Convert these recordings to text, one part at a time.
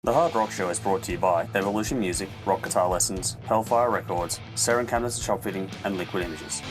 The Hard Rock Show is brought to you by Evolution Music, Rock Guitar Lessons, Hellfire Records, Seren Cabinets and Shop Fitting, and Liquid Images.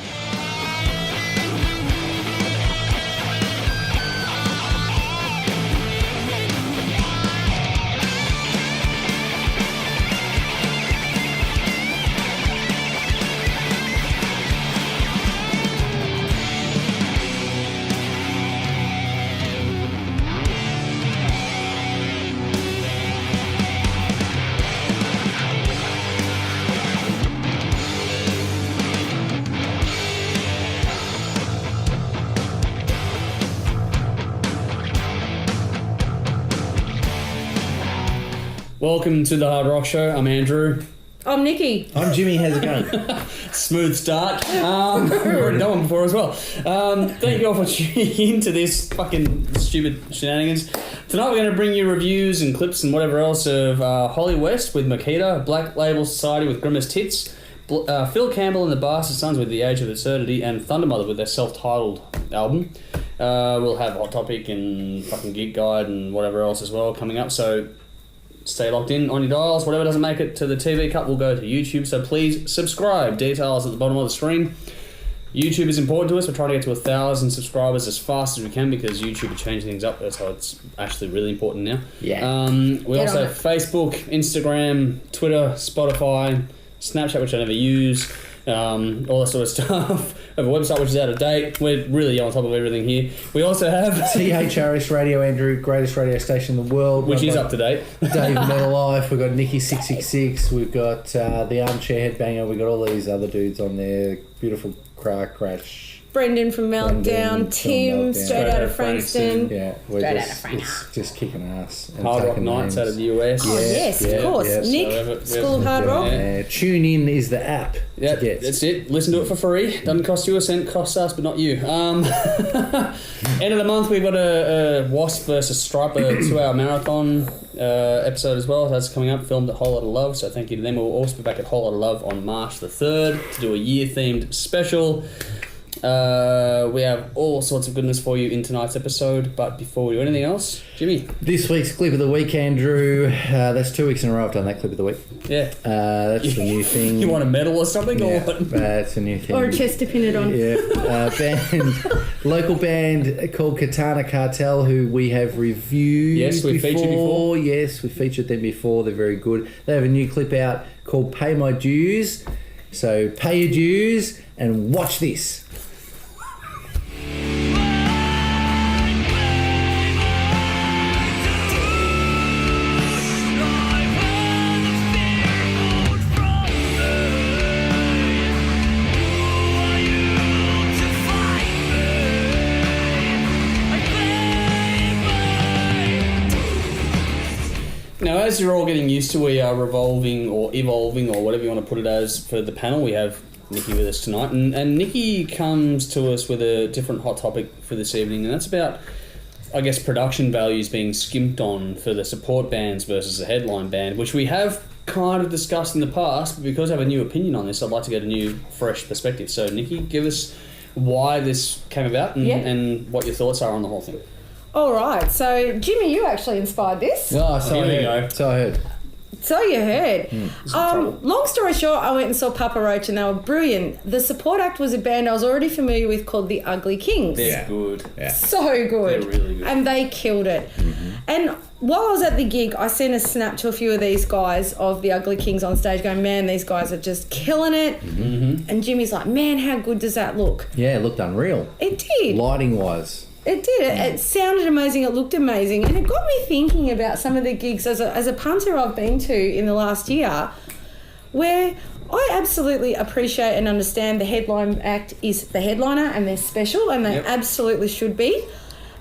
Welcome to the Hard Rock Show. I'm Andrew. I'm Nikki. I'm Jimmy. How's it going? Smooth start. We've already done one before as well. Thank you all for tuning in to this fucking stupid shenanigans. Tonight we're going to bring you reviews and clips and whatever else of Holly West with Mokita, Black Label Society with Grimace Tits, Phil Campbell and the Bastard Sons with The Age of Absurdity, and Thundermother with their self-titled album. We'll have Hot Topic and fucking Geek Guide and whatever else as well coming up, so stay locked in on your dials. Whatever doesn't make it to the TV cut will go to YouTube, so please subscribe. Details at the bottom of the screen. YouTube is important to us. We're trying to get to 1,000 subscribers as fast as we can because YouTube are changing things up. That's how it's actually really important now. Yeah. We also have Facebook, Instagram, Twitter, Spotify, Snapchat, which I never use, all that sort of stuff. We have a website which is out of date. We're really on top of everything here. We also have THRS Radio, Andrew, greatest radio station in the world. which is up to date. Dave Metal Life. We've got Nikki 666. We've got the Armchair Headbanger. We've got all these other dudes on there. Beautiful Crash. Brendan from Meltdown. Tim, straight out of Frankston. Yeah, we're Straight out of Frankston. it's just kicking ass. and Hard Rock taking Nights names. out of the US. Oh, yes, of course. yeah. Nick, School of Hard Rock. Tune In is the app. Yeah, to get. that's it. Listen to it for free. Doesn't cost you a cent, costs us, but not you. End of the month, we've got a Wasp versus Striper 2-hour marathon episode as well. That's coming up, filmed at Whole Lot of Love, so thank you to them. We'll also be back at Whole Lot of Love on March the 3rd to do a year-themed special. We have all sorts of goodness for you in tonight's episode, but before we do anything else, Jimmy. This week's clip of the week, Andrew. That's 2 weeks in a row I've done that clip of the week. Yeah. That's the new thing. You want a medal or something? Yeah, Or what? that's a new thing. Or a chest to pin it on. Yeah, local band called Katana Cartel, who we have reviewed. Yes, we featured before. Yes, we featured them before. They're very good. They have a new clip out called "Pay My Dues." So pay your dues and watch this. Now, as you're all getting used to, we are revolving or evolving or whatever you want to put it as for the panel. We have Nikki with us tonight, and Nikki comes to us with a different hot topic for this evening, and that's about, I guess, production values being skimped on for the support bands versus the headline band, which we have kind of discussed in the past, but because I have a new opinion on this, I'd like to get a new, fresh perspective. So, Nikki, give us why this came about and what your thoughts are on the whole thing. All right. So, Jimmy, you actually inspired this. Oh, so Here we I go. heard. So I heard. So you heard. trouble. Long story short, I went and saw Papa Roach and they were brilliant. The support act was a band I was already familiar with called the Ugly Kings. They're good. Yeah. So good. They're really good. And they killed it. And while I was at the gig, I sent a snap to a few of these guys of the Ugly Kings on stage going, man, these guys are just killing it. And Jimmy's like, man, how good does that look? Yeah, it looked unreal. It did. Lighting wise. It did. It sounded amazing. It looked amazing. And it got me thinking about some of the gigs as a punter I've been to in the last year where I absolutely appreciate and understand the headline act is the headliner and they're special and they absolutely should be.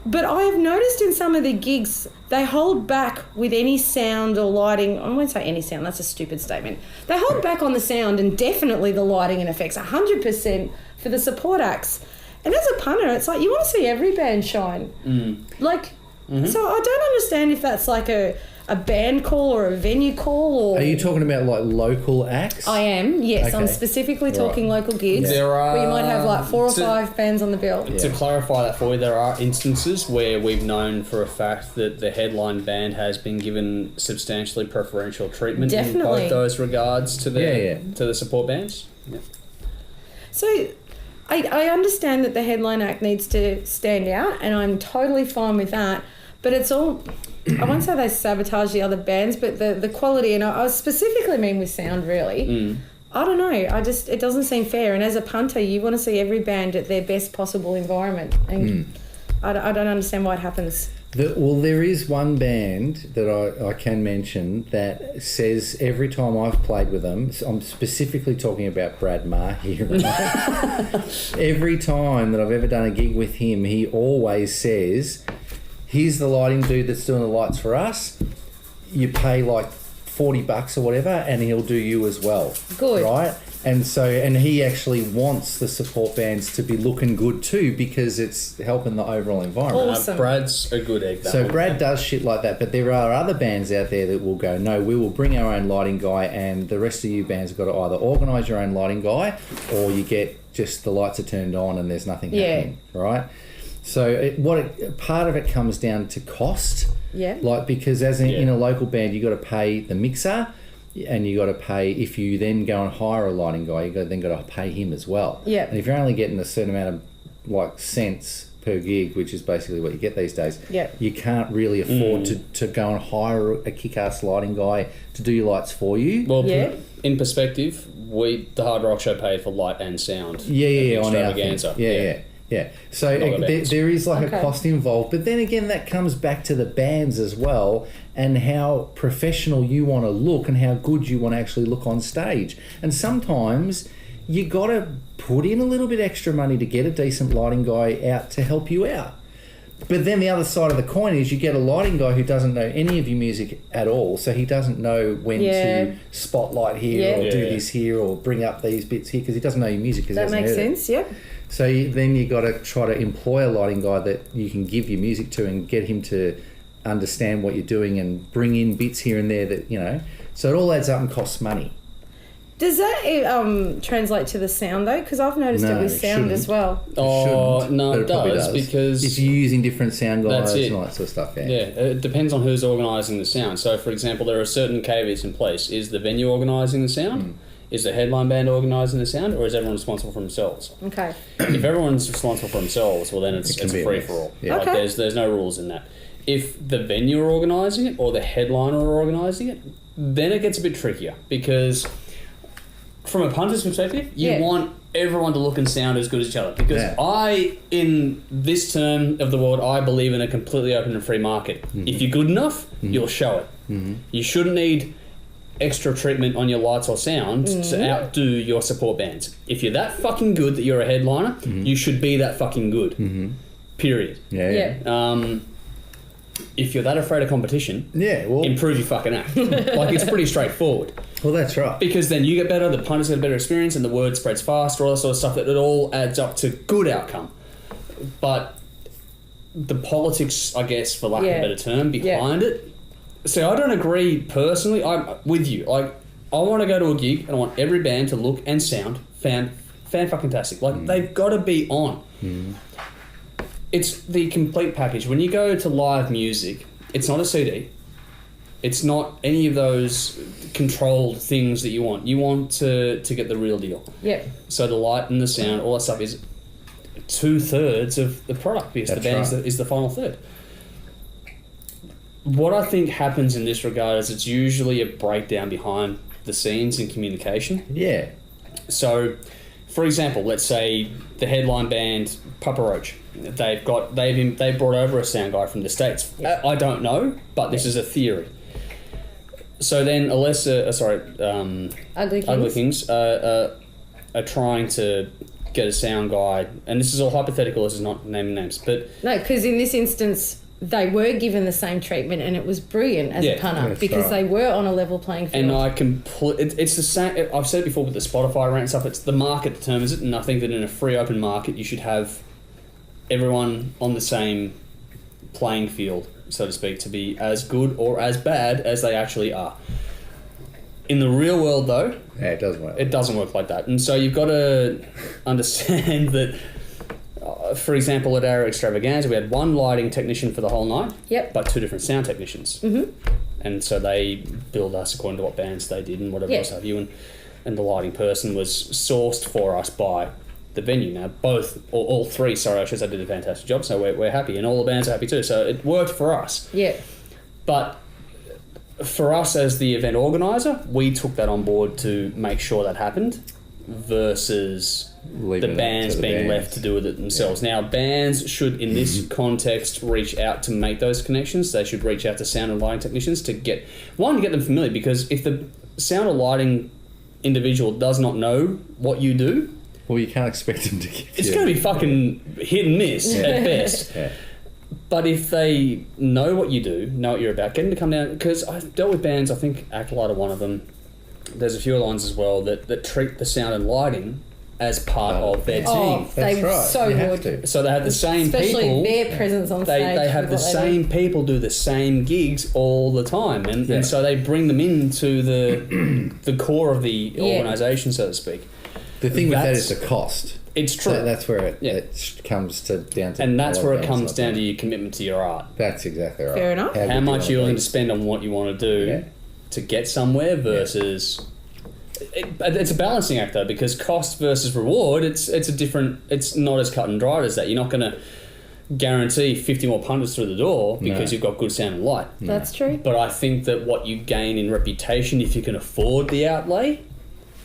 But I have noticed in some of the gigs, they hold back with any sound or lighting. I won't say any sound, that's a stupid statement. They hold back on the sound and definitely the lighting and effects, 100% for the support acts. And as a punter, it's like you want to see every band shine. So I don't understand if that's like a a band call or a venue call? Or Are you talking about like local acts? I am, yes. Okay. I'm specifically talking local gigs. There are, where you might have like 4 or 5 bands on the bill. To clarify that for you, there are instances where we've known for a fact that the headline band has been given substantially preferential treatment in both those regards to the support bands. Yeah. So I understand that the headline act needs to stand out, and I'm totally fine with that. But it's all, I won't say they sabotage the other bands, but the quality, and I specifically mean with sound, really. I don't know. It doesn't seem fair. And as a punter, you want to see every band at their best possible environment. And I don't understand why it happens. There is one band that I can mention that says every time I've played with them, so I'm specifically talking about Brad Marr here. Right? Every time that I've ever done a gig with him, he always says, here's the lighting dude that's doing the lights for us. You pay like $40 or whatever, and he'll do you as well. Good. Right? And he actually wants the support bands to be looking good too, because it's helping the overall environment. Awesome. Brad's a good egg. So Brad does shit like that, but there are other bands out there that will go, no, we will bring our own lighting guy, and the rest of you bands have got to either organise your own lighting guy, or you get just the lights are turned on and there's nothing happening, right? So part of it comes down to cost. Yeah. Like, because in a local band, you got to pay the mixer, and you got to pay, if you then go and hire a lighting guy, you then got to pay him as well. Yeah. And if you're only getting a certain amount of like cents per gig, which is basically what you get these days, you can't really afford to go and hire a kick-ass lighting guy to do your lights for you. Well, in perspective, the Hard Rock Show paid for light and sound. On our thing. Yeah. So there is like a cost involved, but then again, that comes back to the bands as well, and how professional you want to look and how good you want to actually look on stage. And sometimes you got to put in a little bit extra money to get a decent lighting guy out to help you out. But then the other side of the coin is you get a lighting guy who doesn't know any of your music at all, so he doesn't know when to spotlight here or do this here or bring up these bits here, because he doesn't know your music. That makes sense, yep. So then you got to try to employ a lighting guy that you can give your music to and get him to understand what you're doing and bring in bits here and there that, you know. So it all adds up and costs money. Does that translate to the sound though? Because I've noticed it with sound as well. Oh, no, it does, because if you're using different sound guys and all that sort of stuff. Yeah, it depends on who's organising the sound. So, for example, there are certain caveats in place. Is the venue organising the sound? Is the headline band organising the sound, or is everyone responsible for themselves? Okay. If everyone's responsible for themselves, well, then it's a free-for-all. Yeah. Like, there's no rules in that. If the venue are organising it or the headliner are organising it, then it gets a bit trickier, because from a punter's perspective, you want everyone to look and sound as good as each other. Because in this term of the world, I believe in a completely open and free market. If you're good enough, you'll show it. You shouldn't need extra treatment on your lights or sound to outdo your support bands. If you're that fucking good that you're a headliner, you should be that fucking good. Period. If you're that afraid of competition, improve your fucking act. Like, it's pretty straightforward. Well, that's right. Because then you get better, the punters get a better experience, and the word spreads faster, all that sort of stuff, that it all adds up to good outcome. But the politics, I guess, for lack of a better term, behind it. So I don't agree personally. I'm with you. Like, I want to go to a gig and I want every band to look and sound fan-fucking-tastic. Like, they've got to be on. It's the complete package. When you go to live music, it's not a CD. It's not any of those controlled things that you want. You want to get the real deal. Yeah. So the light and the sound, all that stuff is 2/3 of the product, because the band is the final third. What I think happens in this regard is it's usually a breakdown behind the scenes in communication. Yeah. So, for example, let's say the headline band, Papa Roach, they've brought over a sound guy from the States. I don't know, but this is a theory. So then Ugly Kings are trying to get a sound guy, and this is all hypothetical, this is not naming names, but... No, because in this instance, they were given the same treatment, and it was brilliant as a punter, because they were on a level playing field. And it's the same. I've said it before with the Spotify rant stuff. It's the market determines it, and I think that in a free open market, you should have everyone on the same playing field so to speak, to be as good or as bad as they actually are. In the real world, though, it doesn't work. It doesn't work like that. And so you've got to understand that, for example, at our extravaganza, we had one lighting technician for the whole night, but 2 different sound technicians. Mm-hmm. And so they billed us according to what bands they did and whatever else have you. And the lighting person was sourced for us by the venue. Now, all 3, I should say, did a fantastic job, so we're happy. And all the bands are happy too. So it worked for us. Yeah. But for us as the event organiser, we took that on board to make sure that happened versus the bands being left to do with it themselves. Now, bands should, in this context, reach out to make those connections. They should reach out to sound and lighting technicians to get them familiar, because if the sound and lighting individual does not know what you do, well, you can't expect them to give it's going to be fucking hit and miss at best. Yeah. But if they know what you do, know what you're about, get them to come down. Because I've dealt with bands, I think Acolyte are one of them. There's a few lines as well that treat the sound and lighting as part of their team. They so would. So they have the same especially people. Especially their presence on stage. They have the same people do the same gigs all the time. And so they bring them into the core of the organisation, so to speak. The thing with that is the cost. It's true. That's where it comes down to... And that's where it comes down to your commitment to your art. That's exactly right. Fair enough. How much you're willing to spend on what you want to do to get somewhere versus... It's a balancing act, though, because cost versus reward, it's not as cut and dried as that. You're not going to guarantee 50 more punters through the door because you've got good sound and light. That's true. But I think that what you gain in reputation, if you can afford the outlay,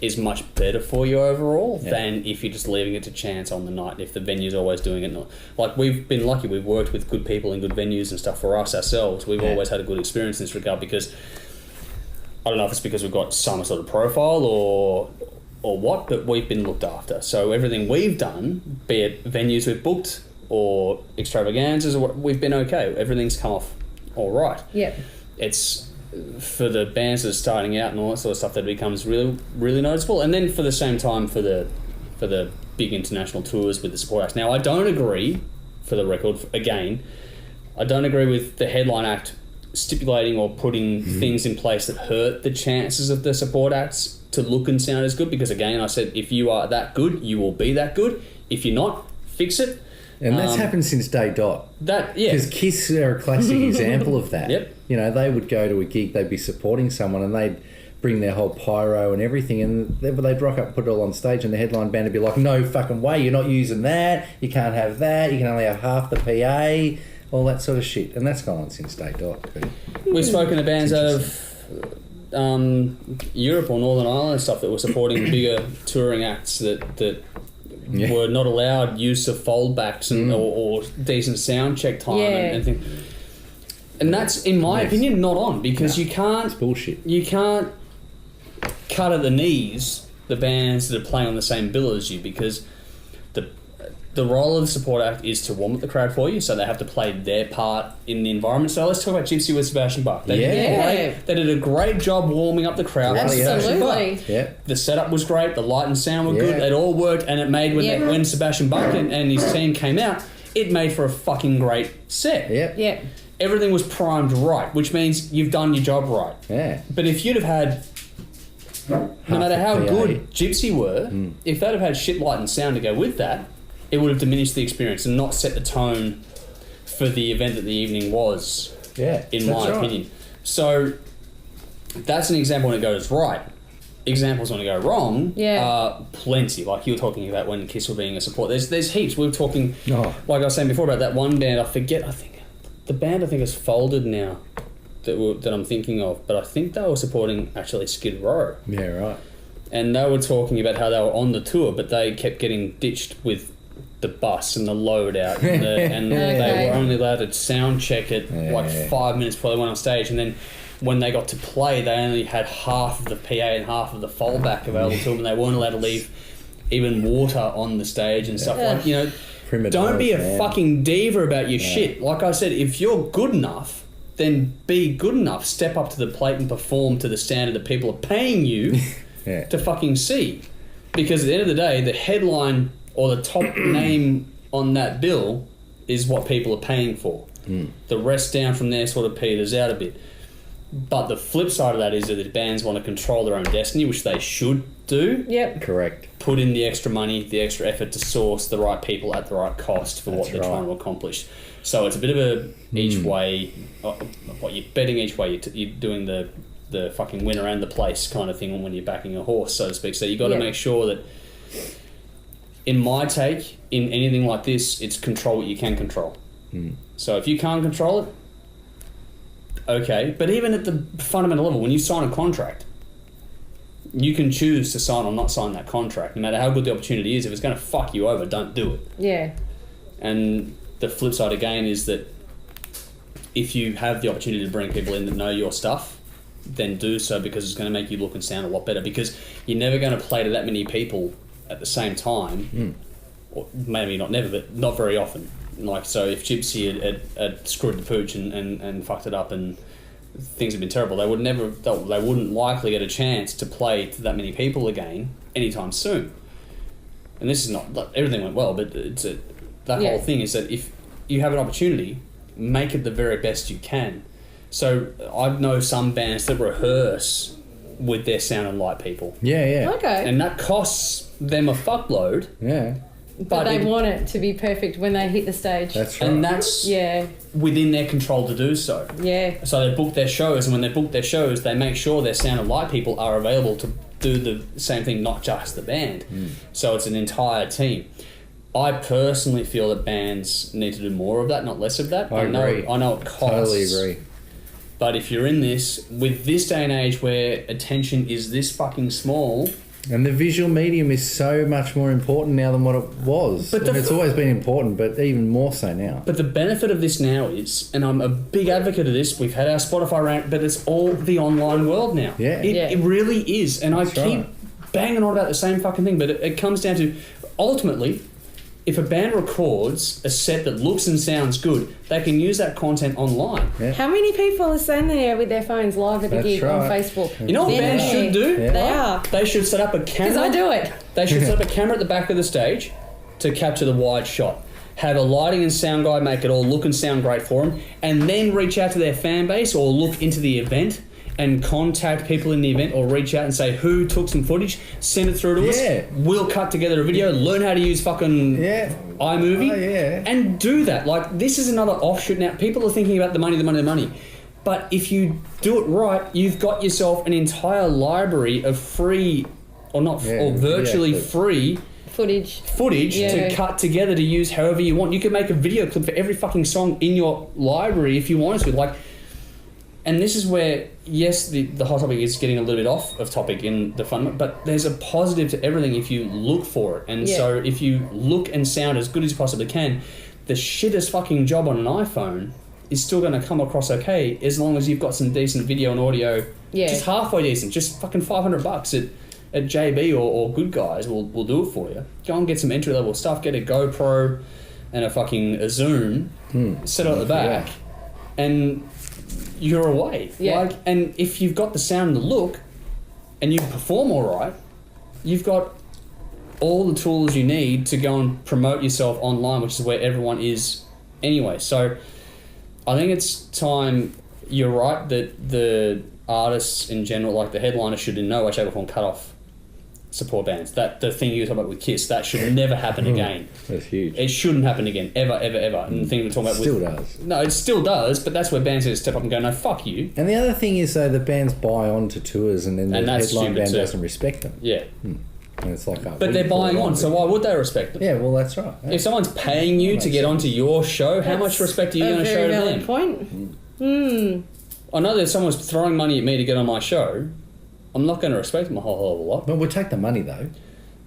is much better for you overall than if you're just leaving it to chance on the night, if the venue's always doing it. Like, we've been lucky, we've worked with good people in good venues and stuff for us ourselves. We've always had a good experience in this regard, because I don't know if it's because we've got some sort of profile or what, but we've been looked after. So everything we've done, be it venues we've booked or extravaganzas, or we've been okay. Everything's come off all right. Yeah. It's for the bands that are starting out and all that sort of stuff that becomes really, really noticeable. And then for the same time for the big international tours with the support acts. Now, I don't agree, for the record, again, I don't agree with the headline act stipulating or putting things in place that hurt the chances of the support acts to look and sound as good, because again, I said, if you are that good, you will be that good. If you're not, fix it. And that's happened since day dot. Because Kiss are a classic example of that. Yep. You know, they would go to a gig, they'd be supporting someone, and they'd bring their whole pyro and everything, and they'd rock up and put it all on stage, and the headline band would be like, no fucking way, you're not using that, you can't have that, you can only have half the PA, all that sort of shit. And that's gone on since day dot. We've spoken to bands out of Europe or Northern Ireland and stuff that were supporting bigger touring acts that were not allowed use of foldbacks and or decent sound check time and things. And that's, in my opinion, not on, because you can't... It's bullshit. You can't cut at the knees the bands that are playing on the same bill as you, because the role of the support act is to warm up the crowd for you, so they have to play their part in the environment. So let's talk about Gypsy with Sebastian Bach. They did a great job warming up the crowd. Absolutely. Yeah. The setup was great, the light and sound were good, it all worked, and it made, when Sebastian Bach and his team came out, it made for a fucking great set. Yeah. Everything was primed right, which means you've done your job right. Yeah. But if you'd have had, no matter how good Gypsy were, if they'd have had shit light and sound to go with that, it would have diminished the experience and not set the tone for the event that the evening was, in my opinion. So that's an example when it goes right. Examples when it go wrong are plenty. Like you were talking about when Kiss were being a support. There's heaps. We were talking, like I was saying before, about that one band. I think the band is folded now that I'm thinking of, but I think they were supporting actually Skid Row. Yeah, right. And they were talking about how they were on the tour, but they kept getting ditched with the bus and the load out, and they were only allowed to sound check it like 5 minutes before they went on stage, and then when they got to play, they only had half of the PA and half of the fallback available to them, and they weren't allowed to leave even water on the stage and stuff like, you know. Don't be a fucking diva about your shit. Like I said, if you're good enough, then be good enough. Step up to the plate and perform to the standard that people are paying you to fucking see. Because at the end of the day, the headline or the top name on that bill is what people are paying for. The rest down from there sort of peters out a bit. But the flip side of that is that the bands want to control their own destiny, which they should do. Yep. Correct. Put in the extra money, the extra effort to source the right people at the right cost for what they're trying to accomplish. So it's a bit of a each way, what you're betting each way, you're doing the fucking winner and the place kind of thing when you're backing a horse, so to speak. So you got to make sure that, in my take, in anything like this, it's control what you can control. So if you can't control it, okay. But even at the fundamental level, when you sign a contract, you can choose to sign or not sign that contract, no matter how good the opportunity is. If it's going to fuck you over, don't do it. Yeah. And the flip side again is that if you have the opportunity to bring people in that know your stuff, then do so, because it's going to make you look and sound a lot better, because you're never going to play to that many people at the same time, or maybe not never, but not very often. Like, so if Gypsy had screwed the pooch and fucked it up and things have been terrible, they wouldn't likely get a chance to play to that many people again anytime soon. And this is not, everything went well, but whole thing is that if you have an opportunity, make it the very best you can. So I know some bands that rehearse with their sound and light people. Yeah. Okay. And that costs them a fuckload. Yeah. But they want it to be perfect when they hit the stage. That's right. And that's within their control to do so. Yeah. So they book their shows, and when they book their shows, they make sure their sound and light people are available to do the same thing, not just the band. So it's an entire team. I personally feel that bands need to do more of that, not less of that. I agree. I know it costs. Totally agree. But if you're in this, with this day and age where attention is this fucking small... And the visual medium is so much more important now than what it was. But it's always been important, but even more so now. But the benefit of this now is, and I'm a big advocate of this, we've had our Spotify rant, but it's all the online world now. Yeah. It really is. And I keep banging on about the same fucking thing, but it comes down to, ultimately, if a band records a set that looks and sounds good, they can use that content online. Yeah. How many people are standing there with their phones live at the gig on Facebook? You know what bands should do? Yeah. They are. They should set up a camera. Because I do it. They should set up a camera at the back of the stage to capture the wide shot. Have a lighting and sound guy make it all look and sound great for them, and then reach out to their fan base or look into the event and contact people in the event, or reach out and say who took some footage, send it through to us. We'll cut together a video, learn how to use fucking iMovie, and do that. Like, this is another offshoot now. People are thinking about the money. But if you do it right, you've got yourself an entire library of free, or virtually free footage to cut together to use however you want. You can make a video clip for every fucking song in your library if you wanted to. Like, and this is where, yes, the hot topic is getting a little bit off of topic in the fun, but there's a positive to everything if you look for it. And so if you look and sound as good as you possibly can, the shittest fucking job on an iPhone is still going to come across okay, as long as you've got some decent video and audio, just halfway decent, just fucking $500 at JB or Good Guys will do it for you. Go and get some entry level stuff, get a GoPro and a Zoom, set it at the back, and you're away. And if you've got the sound and the look, and you perform all right, you've got all the tools you need to go and promote yourself online, which is where everyone is anyway. So I think it's time. You're right that the artists in general, like the headliners, should in no way, shape or form cut off support bands. That the thing you were talking about with Kiss, that should never happen again. That's huge. It shouldn't happen again, ever. And the thing we're talking about still does. No, it still does, but that's where bands need to step up and go, no, fuck you. And the other thing is, though, the bands buy on to tours, and then the headline band doesn't respect them. Yeah. And it's like, but they're buying on, so why would they respect them? Yeah, well, that's right. Yeah. If someone's paying you to get onto your show, how much respect are you going to show to them? That's a very valid point. I know that someone's throwing money at me to get on my show. I'm not going to respect them a whole hell of a lot. But we'll take the money, though.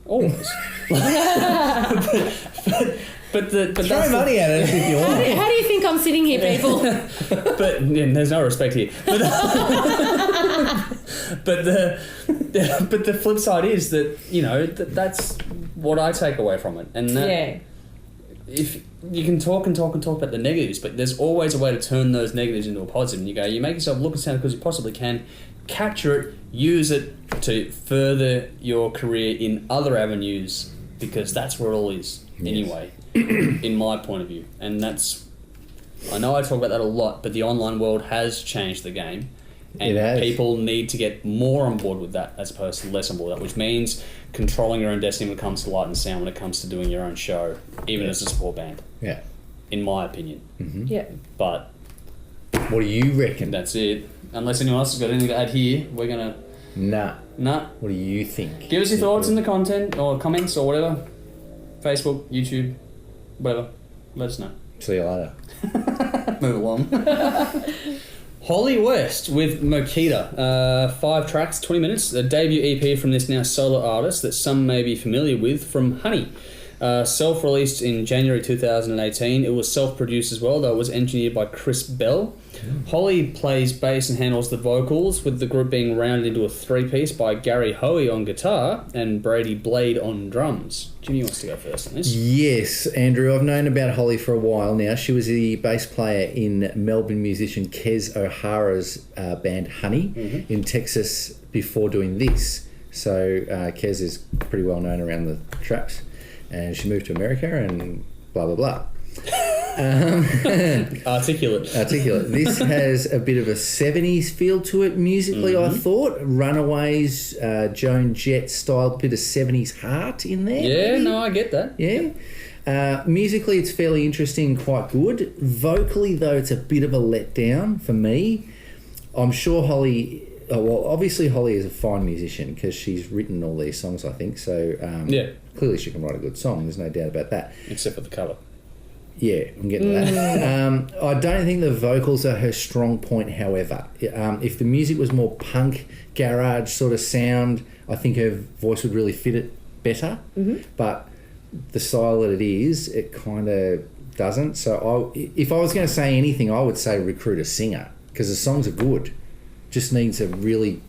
Always. but throw money at it if you want. How do you think I'm sitting here, people? But there's no respect here. But the flip side is that, you know, that's what I take away from it. And that, if you can talk about the negatives, but there's always a way to turn those negatives into a positive. And you go, you make yourself look and sound as good as you possibly can, capture it, use it to further your career in other avenues, because that's where it all is anyway, in my point of view. And that's I know I talk about that a lot, but the online world has changed the game. And people need to get more on board with that as opposed to less on board with that, which means controlling your own destiny when it comes to light and sound, when it comes to doing your own show, even as a support band. Yeah. In my opinion. Mm-hmm. Yeah. But what do you reckon? That's it. Unless anyone else has got anything to add here, we're going to... Nah. Nah. What do you think? Give us your thoughts in the content or comments or whatever. Facebook, YouTube, whatever. Let us know. See you later. Move along. Holly West with Mokita. 5 tracks, 20 minutes. A debut EP from this now solo artist that some may be familiar with from Honey. Self-released in January 2018. It was self-produced as well, though it was engineered by Chris Bell. Holly plays bass and handles the vocals, with the group being rounded into a 3-piece by Gary Hoey on guitar and Brady Blade on drums. Jimmy wants to go first on this. Yes, Andrew. I've known about Holly for a while now. She was the bass player in Melbourne musician Kez O'Hara's band Honey in Texas before doing this. So Kez is pretty well known around the traps. And she moved to America and blah, blah, blah. Articulate. This has a bit of a 70s feel to it musically, I thought. Runaways, Joan Jett style, bit of 70s heart in there. Yeah, maybe? no, I get that. Yeah. Musically, it's fairly interesting, quite good. Vocally, though, it's a bit of a letdown for me. I'm sure Holly... well, obviously Holly is a fine musician because she's written all these songs, I think. So clearly she can write a good song. There's no doubt about that. Except for the cover. Yeah, I'm getting to that. I don't think the vocals are her strong point, however. If the music was more punk, garage sort of sound, I think her voice would really fit it better. But the style that it is, it kind of doesn't. So if I was going to say anything, I would say recruit a singer because the songs are good. Just needs a really...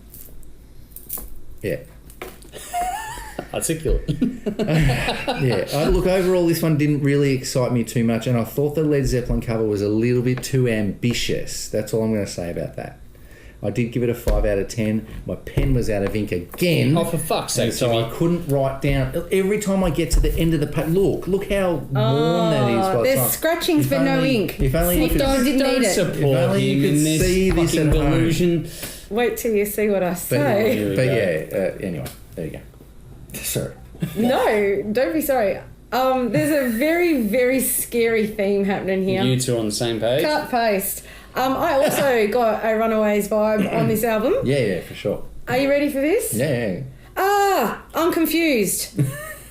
Articulate. Look, overall, this one didn't really excite me too much, and I thought the Led Zeppelin cover was a little bit too ambitious. That's all I'm going to say about that. I did give it a 5 out of 10. My pen was out of ink again. Oh, for fuck's sake, so I couldn't write down... Every time I get to the end of the page... Look how worn that is. There's scratchings but no ink. If only you could... Don't support him in this see this fucking delusion. Wait till you see what I say. Anyway, there you go. Sorry. No, don't be sorry. There's a very, very scary theme happening here. You two on the same page? Cut, paste. I also got a Runaways vibe on this album. Yeah, for sure. Are you ready for this? Yeah. I'm confused.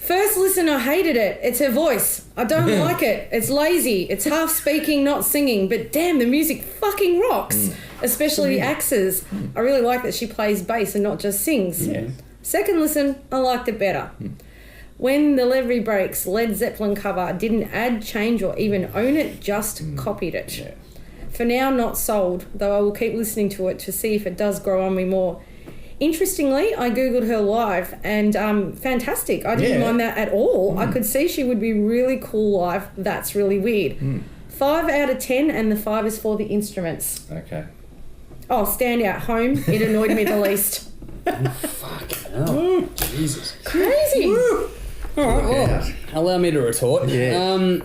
First listen, I hated it. It's her voice. I don't like it. It's lazy. It's half speaking, not singing. But damn, the music fucking rocks. Especially the axes. I really like that she plays bass and not just sings. Yeah. Second listen, I liked it better. When the Levy Breaks Led Zeppelin cover didn't add, change or even own it, just copied it. Yeah. For now, not sold, though I will keep listening to it to see if it does grow on me more. Interestingly, I googled her live and fantastic. I didn't mind that at all. I could see she would be really cool live. That's really weird. 5 out of 10 and the 5 is for the instruments. Okay. Oh, standout home. It annoyed me the least. Fucking hell. Jesus. Crazy. Alright, well, allow me to retort. Yeah.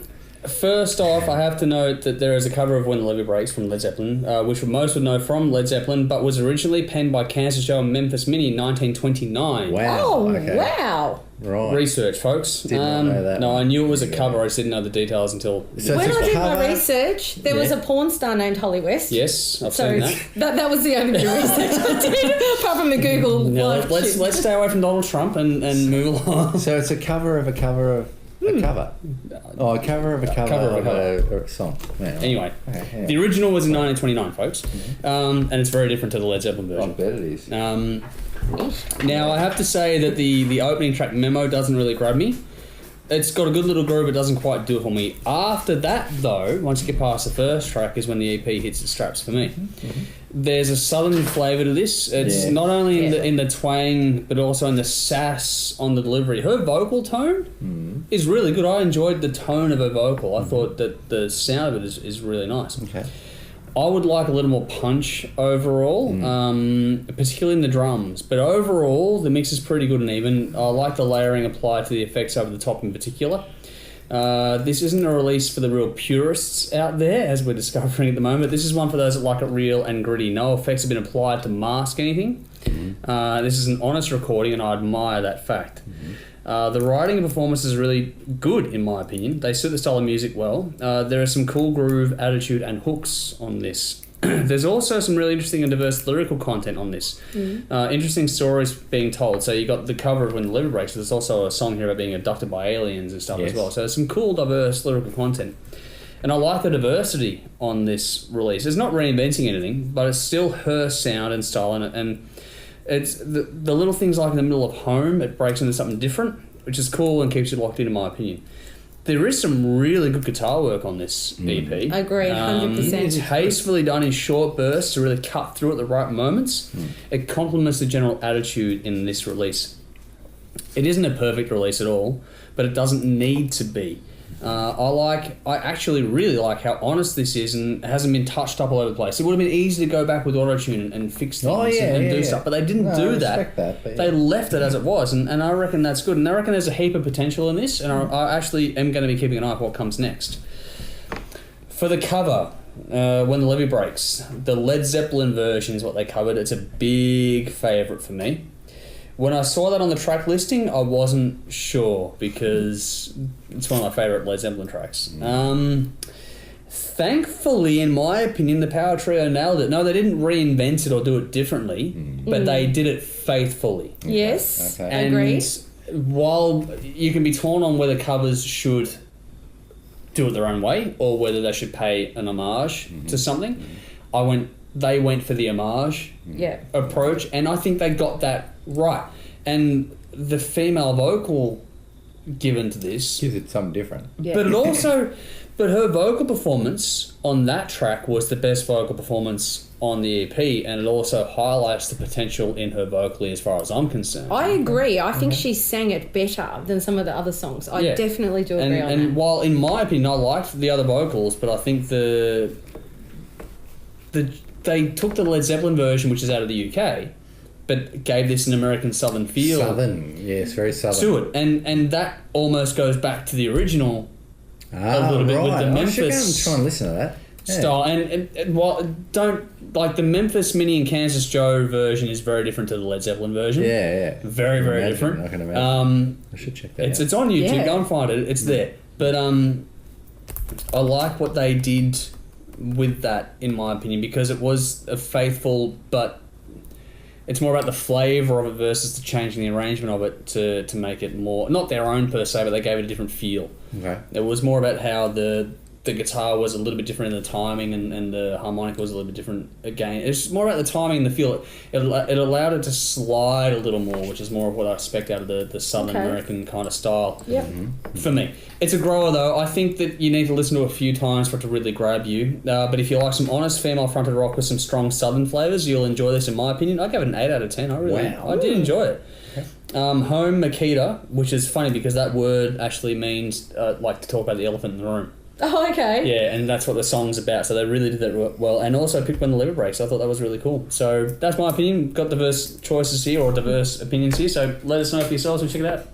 First off, I have to note that there is a cover of When the Levy Breaks from Led Zeppelin, which most would know from Led Zeppelin, but was originally penned by Kansas Joe and Memphis Minnie in 1929. Wow. Oh, okay. wow. Right. Research, folks. Did not know that. No, I knew it was a cover. I just didn't know the details until... So when I did cover? my research, there was a porn star named Holly West. Yes, I've seen that. That was the only research I did, apart from the Google. No, let's stay away from Donald Trump and move along. So it's a cover of a cover of a cover. Oh, a cover of a cover of a song. Yeah. Anyway, the original was in 1929, folks, and it's very different to the Led Zeppelin version. I bet it is. Now, I have to say that the opening track, Memo, doesn't really grab me. It's got a good little groove, but doesn't quite do it for me. After that, though, once you get past the first track, is when the EP hits the straps for me. There's a southern flavour to this. It's not only in the twang, but also in the sass on the delivery. Her vocal tone is really good. I enjoyed the tone of her vocal. I thought that the sound of it is really nice. Okay. I would like a little more punch overall, particularly in the drums. But overall, the mix is pretty good and even. I like the layering applied to the effects over the top in particular. This isn't a release for the real purists out there, as we're discovering at the moment. This is one for those that like it real and gritty. No effects have been applied to mask anything. This is an honest recording, and I admire that fact. The writing and performance is really good, in my opinion. They suit the style of music well. There are some cool groove, attitude, and hooks on this. There's also some really interesting and diverse lyrical content on this. Interesting stories being told. So you got the cover of When the Liver Breaks. There's also a song here about being abducted by aliens and stuff as well. So there's some cool, diverse lyrical content. And I like the diversity on this release. It's not reinventing anything, but it's still her sound and style in it. And it's the little things like in the middle of Home, it breaks into something different, which is cool and keeps you locked in my opinion. There is some really good guitar work on this EP. Agreed, 100%. It's tastefully done in short bursts to really cut through at the right moments. It complements the general attitude in this release. It isn't a perfect release at all, but it doesn't need to be. I actually really like how honest this is, and it hasn't been touched up all over the place. It would have been easy to go back with auto-tune and fix things and do stuff, but they didn't do that. They left it as it was, and I reckon that's good. And I reckon there's a heap of potential in this, and I actually am going to be keeping an eye on what comes next. For the cover, When the Levee Breaks, the Led Zeppelin version is what they covered. It's a big favourite for me. When I saw that on the track listing, I wasn't sure because it's one of my favourite Led Zeppelin tracks. Thankfully, in my opinion, the Power Trio nailed it. No, they didn't reinvent it or do it differently, but they did it faithfully. Yes, And agreed. while you can be torn on whether covers should do it their own way or whether they should pay an homage to something, they went for the homage approach, and I think they got that right. And the female vocal given to this gives it something different. But her vocal performance on that track was the best vocal performance on the EP, and it also highlights the potential in her vocally as far as I'm concerned. I agree. I think she sang it better than some of the other songs. I definitely do agree on that. And while in my opinion I liked the other vocals, but I think they took the Led Zeppelin version, which is out of the UK, but gave this an American Southern feel. Southern, yes, very Southern. To it. And that almost goes back to the original a little bit with the Memphis try and listen to that. style. And while the Memphis Minnie and Kansas Joe version is very different to the Led Zeppelin version. Very, very different. I can imagine. I should check that out. It's on YouTube. Go and find it. It's there. But I like what they did with that, in my opinion, because it was a faithful, but it's more about the flavour of it versus the changing the arrangement of it to make it more, not their own per se, but they gave it a different feel. Okay. It was more about how the guitar was a little bit different in the timing, and the harmonica was a little bit different again. It's more about the timing and the feel. It allowed it to slide a little more, which is more of what I expect out of the Southern American kind of style. For me. It's a grower though. I think that you need to listen to it a few times for it to really grab you. But if you like some honest female-fronted rock with some strong Southern flavours, you'll enjoy this in my opinion. I gave it an 8 out of 10. I did enjoy it. Home Mokita, which is funny because that word actually means like to talk about the elephant in the room. Oh, okay. Yeah, and that's what the song's about. So they really did that well. And also picked When the Liver Breaks. I thought that was really cool. So that's my opinion. Got diverse choices here, or diverse opinions here. So let us know for yourselves and check it out.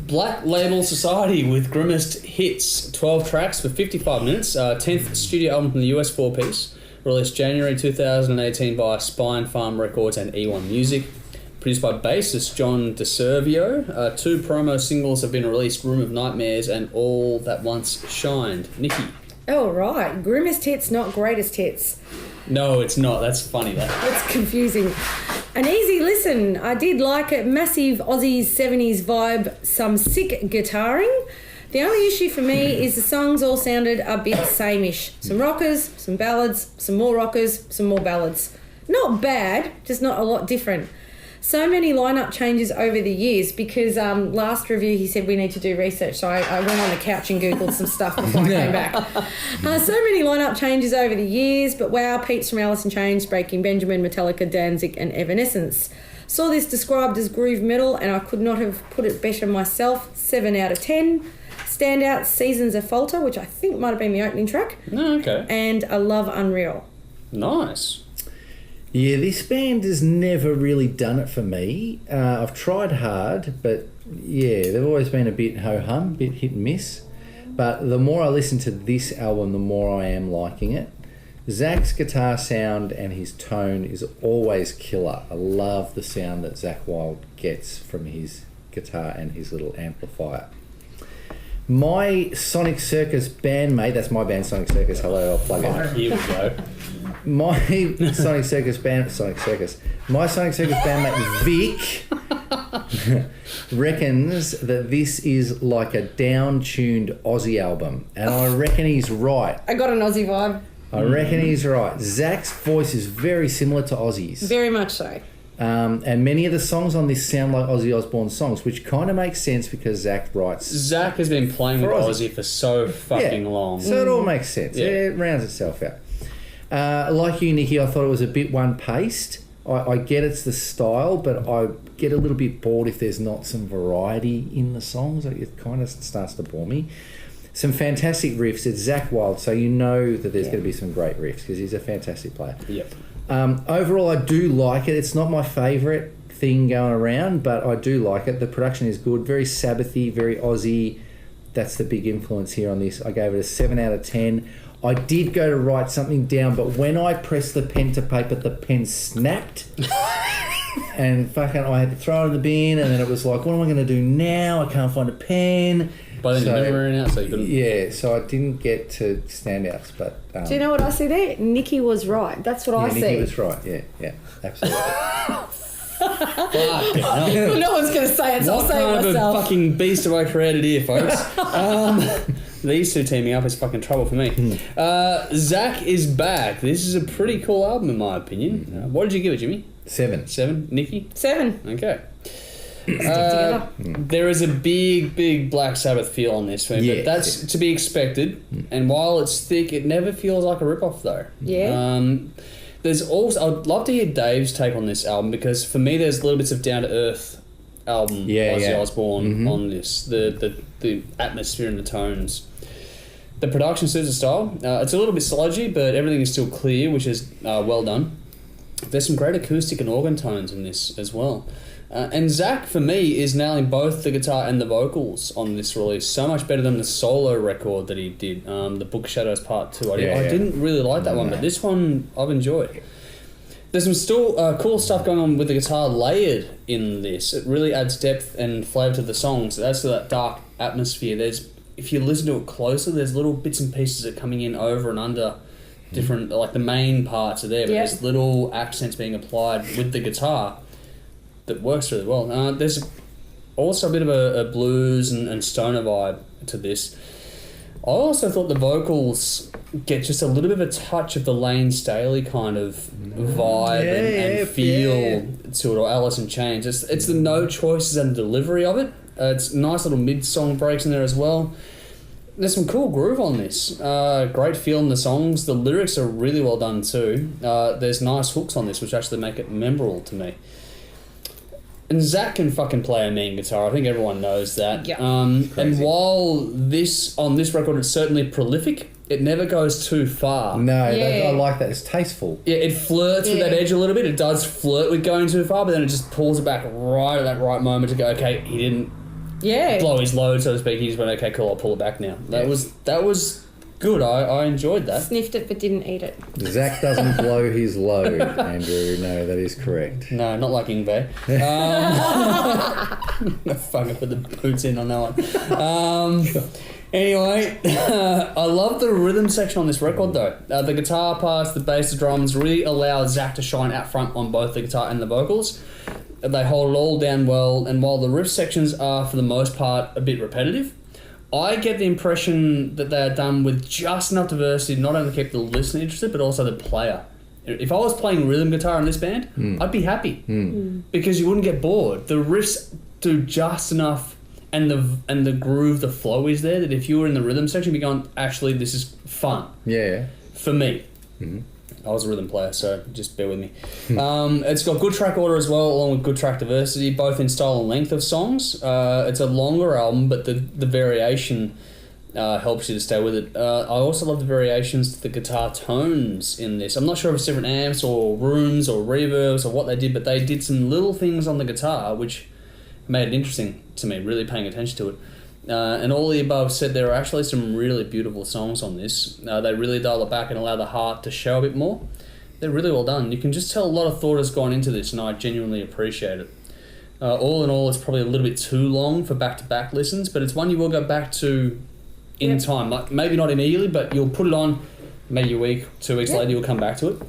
Black Label Society with Grimmest Hits, 12 tracks for 55 minutes, 10th studio album from the US 4-piece, released January 2018 by Spine Farm Records and E1 Music, produced by bassist John DeServio. 2 promo singles have been released, Room of Nightmares and All That Once Shined. Nikki. Oh, right. Grimmest hits, not greatest hits. No, it's not. That's funny, that. It's confusing. An easy listen. I did like it. Massive Aussie 70s vibe. Some sick guitaring. The only issue for me is the songs all sounded a bit sameish. Some rockers, some ballads, some more rockers, some more ballads. Not bad, just not a lot different. So many lineup changes over the years because last review he said we need to do research, so I went on the couch and Googled some stuff before I came back. So many lineup changes over the years, but wow, Pete's from Alice in Chains, Breaking Benjamin, Metallica, Danzig and Evanescence. Saw this described as groove metal, and I could not have put it better myself. 7 out of 10. Standout, Seasons of Falter, which I think might have been the opening track. Oh, okay. And A Love Unreal. Nice. Yeah, this band has never really done it for me. I've tried hard, but yeah, they've always been a bit ho-hum, a bit hit and miss. But the more I listen to this album, the more I am liking it. Zach's guitar sound and his tone is always killer. I love the sound that Zakk Wylde gets from his guitar and his little amplifier. My Sonic Circus bandmate, that's my band Sonic Circus, hello, I'll plug it. Here we go. My Sonic Circus bandmate Vic reckons that this is like a down-tuned Aussie album, and I reckon he's right. I got an Aussie vibe. I reckon he's right. Zach's voice is very similar to Ozzy's. Very much so. And many of the songs on this sound like Ozzy Osbourne songs, which kind of makes sense because Zach writes... Zach has been playing with Ozzy for so fucking long. So it all makes sense. Yeah, it rounds itself out. Like you, Nikki, I thought it was a bit one-paced. I get it's the style, but I get a little bit bored if there's not some variety in the songs. It kind of starts to bore me. Some fantastic riffs. It's Zakk Wylde, so you know that there's going to be some great riffs because he's a fantastic player. Yep. Overall, I do like it. It's not my favourite thing going around, but I do like it. The production is good, very Sabbathy, very Aussie. That's the big influence here on this. I gave it a 7 out of 10. I did go to write something down, but when I pressed the pen to paper, the pen snapped. And fucking, I had to throw it in the bin, and then it was like, what am I going to do now? I can't find a pen. But then you never ran out, so you couldn't... Yeah, so I didn't get to standouts, but... Do you know what I see there? Nikki was right. That's what I see. Nikki was right, yeah, absolutely. No one's going to say it, so I'll say it myself. What kind of a fucking beast have I created here, folks? These two teaming up is fucking trouble for me. Zach is back. This is a pretty cool album, in my opinion. What did you give it, Jimmy? 7. 7? Nikki? 7. Okay. There is a big Black Sabbath feel on this film, but that's to be expected. And while it's thick, it never feels like a rip-off, though. Yeah. There's also... I'd love to hear Dave's take on this album, because for me, there's little bits of down-to-earth album Ozzy Osbourne on this. The atmosphere and the tones. The production suits the style. It's a little bit sludgy, but everything is still clear, which is well done. There's some great acoustic and organ tones in this as well. And Zach, for me, is nailing both the guitar and the vocals on this release so much better than the solo record that he did, the Book Shadows Part 2. I didn't really like that one, but this one I've enjoyed. There's some still cool stuff going on with the guitar layered in this. It really adds depth and flavour to the songs. It adds to that dark atmosphere. If you listen to it closer, there's little bits and pieces that are coming in over and under different, like the main parts are there, but there's little accents being applied with the guitar that works really well. There's also a bit of a blues and stoner vibe to this. I also thought the vocals get just a little bit of a touch of the Lane Staley kind of vibe and feel to it, or Alice in Chains. It's the no choices and the delivery of it. It's nice little mid-song breaks in there as well. There's some cool groove on this. Great feel in the songs. The lyrics are really well done too. There's nice hooks on this, which actually make it memorable to me. And Zach can fucking play a mean guitar. I think everyone knows that. Yeah. And while on this record it's certainly prolific, it never goes too far. No, I like that. It's tasteful. Yeah, it flirts with that edge a little bit. It does flirt with going too far, but then it just pulls it back right at that right moment to go, okay, he didn't blow his load, so to speak. He just went, okay, cool, I'll pull it back now. That was good. I enjoyed that. Sniffed it but didn't eat it. Zach doesn't blow his load, Andrew. No, that is correct. No, not like Ingve. Fucking put the boots in on that one. Anyway, I love the rhythm section on this record though. The guitar parts, the bass, the drums really allow Zach to shine out front on both the guitar and the vocals. They hold it all down well, and while the riff sections are for the most part a bit repetitive, I get the impression that they are done with just enough diversity to not only keep the listener interested, but also the player. If I was playing rhythm guitar in this band, I'd be happy because you wouldn't get bored. The riffs do just enough, and the groove, the flow is there, that if you were in the rhythm section, you'd be going, actually, this is fun. Yeah. For me. I was a rhythm player, so just bear with me. It's got good track order as well, along with good track diversity, both in style and length of songs. It's a longer album, but the variation helps you to stay with it. I also love the variations to the guitar tones in this. I'm not sure if it's different amps or rooms or reverbs or what they did, but they did some little things on the guitar which made it interesting to me, really paying attention to it. And all the above said, there are actually some really beautiful songs on this. They really dial it back and allow the heart to show a bit more. They're really well done. You can just tell a lot of thought has gone into this, and I genuinely appreciate it. All in all, it's probably a little bit too long for back-to-back listens, but it's one you will go back to in time. Like, maybe not immediately, but you'll put it on maybe a week, 2 weeks later, you'll come back to it.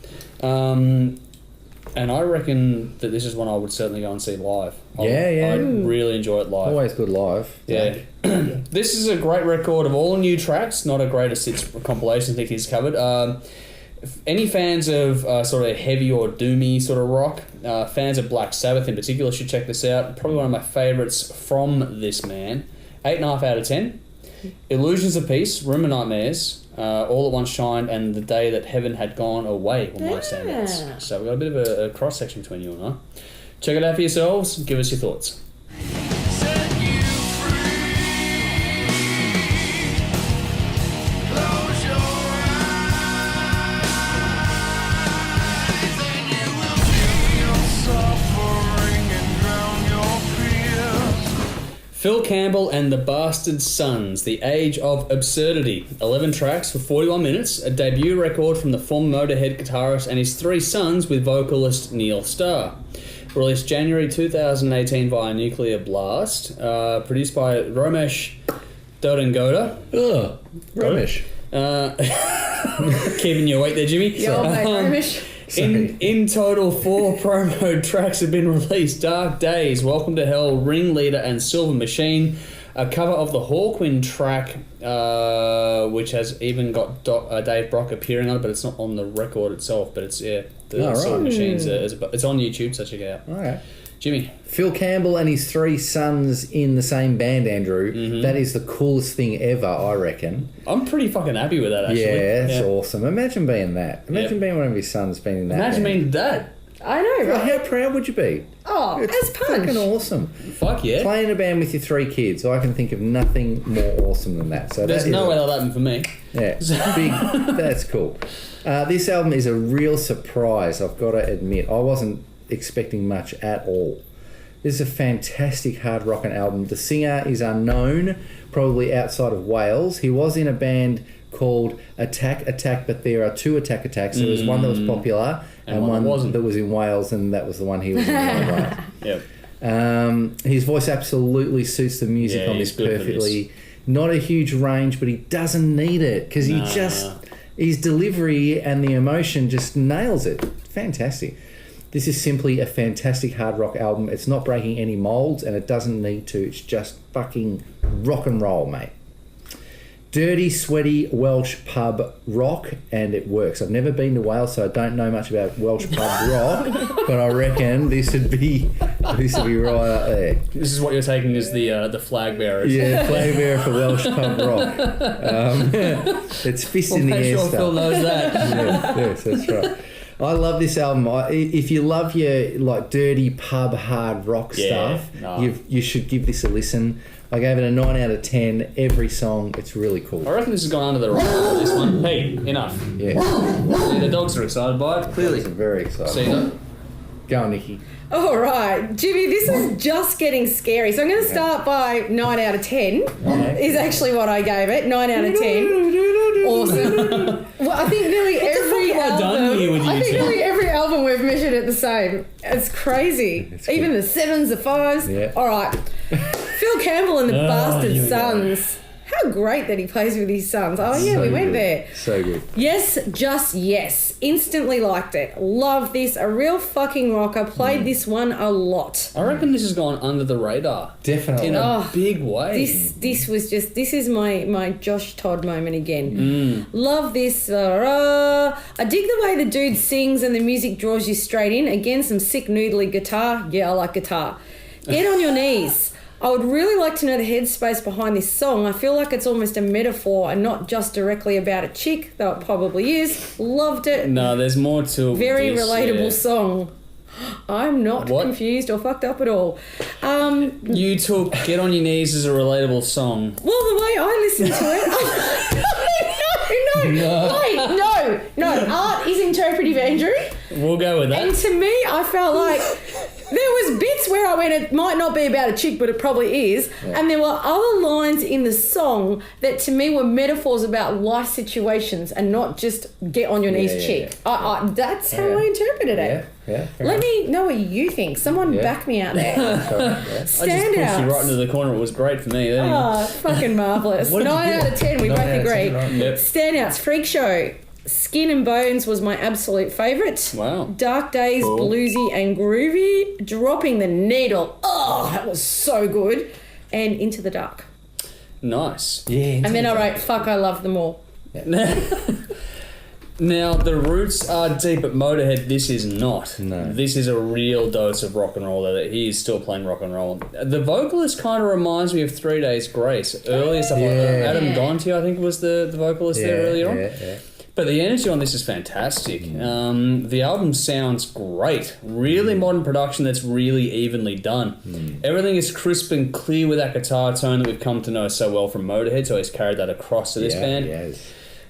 And I reckon that this is one I would certainly go and see live. I really enjoy it live. Always good live. Yeah. This is a great record of all new tracks, not a greatest hits compilation I think he's covered. Any fans of sort of heavy or doomy sort of rock, fans of Black Sabbath in particular, should check this out. Probably one of my favourites from this man. 8.5 out of 10. Illusions of Peace, Rumor Nightmares, All at Once Shined, and The Day That Heaven Had Gone Away were my standouts. So we've got a bit of a cross-section between you and I. Check it out for yourselves. Give us your thoughts. Phil Campbell and the Bastard Sons, The Age of Absurdity. 11 tracks for 41 minutes, a debut record from the former Motorhead guitarist and his three sons with vocalist Neil Starr. Released January 2018 via Nuclear Blast. Produced by Romesh Dodengoda. Ugh, Romesh. Keeping you awake there, Jimmy. Yo, mate, Romesh. In total, 4 promo tracks have been released. Dark Days, Welcome to Hell, Ringleader and Silver Machine. A cover of the Hawkwind track, which has even got Dave Brock appearing on it, but it's not on the record itself. But it's, Silver Machine's it's on YouTube, so check it out. All right. Jimmy. Phil Campbell and his three sons in the same band, Andrew. Mm-hmm. That is the coolest thing ever, I reckon. I'm pretty fucking happy with that, actually. Yeah, that's awesome. Imagine being that. Imagine being one of his sons being in that. Imagine band. being dad. I know, right? How proud would you be? Oh, it's fucking awesome. Fuck yeah. Playing a band with your 3 kids, I can think of nothing more awesome than that. So there's no way that'll happen for me. Yeah, big. That's cool. This album is a real surprise, I've got to admit. I wasn't expecting much at all. This is a fantastic hard rockin' album. The singer is unknown, probably outside of Wales. He was in a band called Attack, but there are 2 Attack. There was one that was popular and one that was in Wales, and that was the one he was in. Yep. His voice absolutely suits the music on this perfectly. Not a huge range, but he doesn't need it because his delivery and the emotion just nails it. Fantastic. This is simply a fantastic hard rock album. It's not breaking any molds, and it doesn't need to. It's just fucking rock and roll, mate. Dirty, sweaty Welsh pub rock, and it works. I've never been to Wales, so I don't know much about Welsh pub rock, but I reckon this would be right up there. This is what you're taking as the flag bearers. Yeah, flag bearer for Welsh pub rock. It's fist in the air stuff. Make sure Phil knows that. Yes, that's right. I love this album. If you love your dirty pub hard rock stuff, you should give this a listen. I gave it a 9 out of 10. Every song, it's really cool. I reckon this has gone under the radar, this one. Hey, enough. Yeah. The dogs are excited by it, clearly. Dogs are very excited. See that? Go on, Nikki. All right, Jimmy, this is just getting scary. So I'm going to start by 9 out of 10 is actually what I gave it. 9 out of 10. Awesome. Well, I think nearly every album we've measured it the same. It's crazy. Even the 7s, the 5s. Yeah. All right. Phil Campbell and the Bastard Sons. How great that he plays with his sons. Oh, yeah, we went there. So good. Yes, just yes. Instantly liked it. Love this. A real fucking rocker. Played this one a lot. I reckon this has gone under the radar. Definitely. In a big way. This is my Josh Todd moment again. Love this. I dig the way the dude sings and the music draws you straight in. Again, some sick noodly guitar. Yeah, I like guitar. Get on your knees. I would really like to know the headspace behind this song. I feel like it's almost a metaphor and not just directly about a chick, though it probably is. Loved it. No, there's more to it. Very relatable song. I'm not confused or fucked up at all. You took Get On Your Knees as a relatable song. Well, the way I listen to it... No. Art is interpretive, Andrew. We'll go with that. And to me, I felt like there was bits where I went, it might not be about a chick, but it probably is. Yeah. And there were other lines in the song that to me were metaphors about life situations and not just get on your knees, chick. Yeah. That's how I interpreted it. Yeah. Let me know what you think. Someone back me out there. I just pushed you right into the corner. It was great for me. Fucking marvellous. 9 out of 10. We both agree. Yep. Standouts. Freak Show. Skin and Bones was my absolute favourite. Wow. Dark Days, cool. Bluesy and groovy. Dropping the Needle. Oh, that was so good. And Into the Dark. Nice. Yeah. And then I wrote, fuck, I love them all. Yeah. Now, the roots are deep, but Motorhead, this is not. No. This is a real dose of rock and roll, though. He is still playing rock and roll. The vocalist kind of reminds me of 3 Days Grace. Earlier stuff like that. Adam Gontier, I think, was the vocalist there earlier on. Yeah. But the energy on this is fantastic. The album sounds great. Really modern production that's really evenly done. Everything is crisp and clear with that guitar tone that we've come to know so well from Motorhead, so he's carried that across to this band. Yes.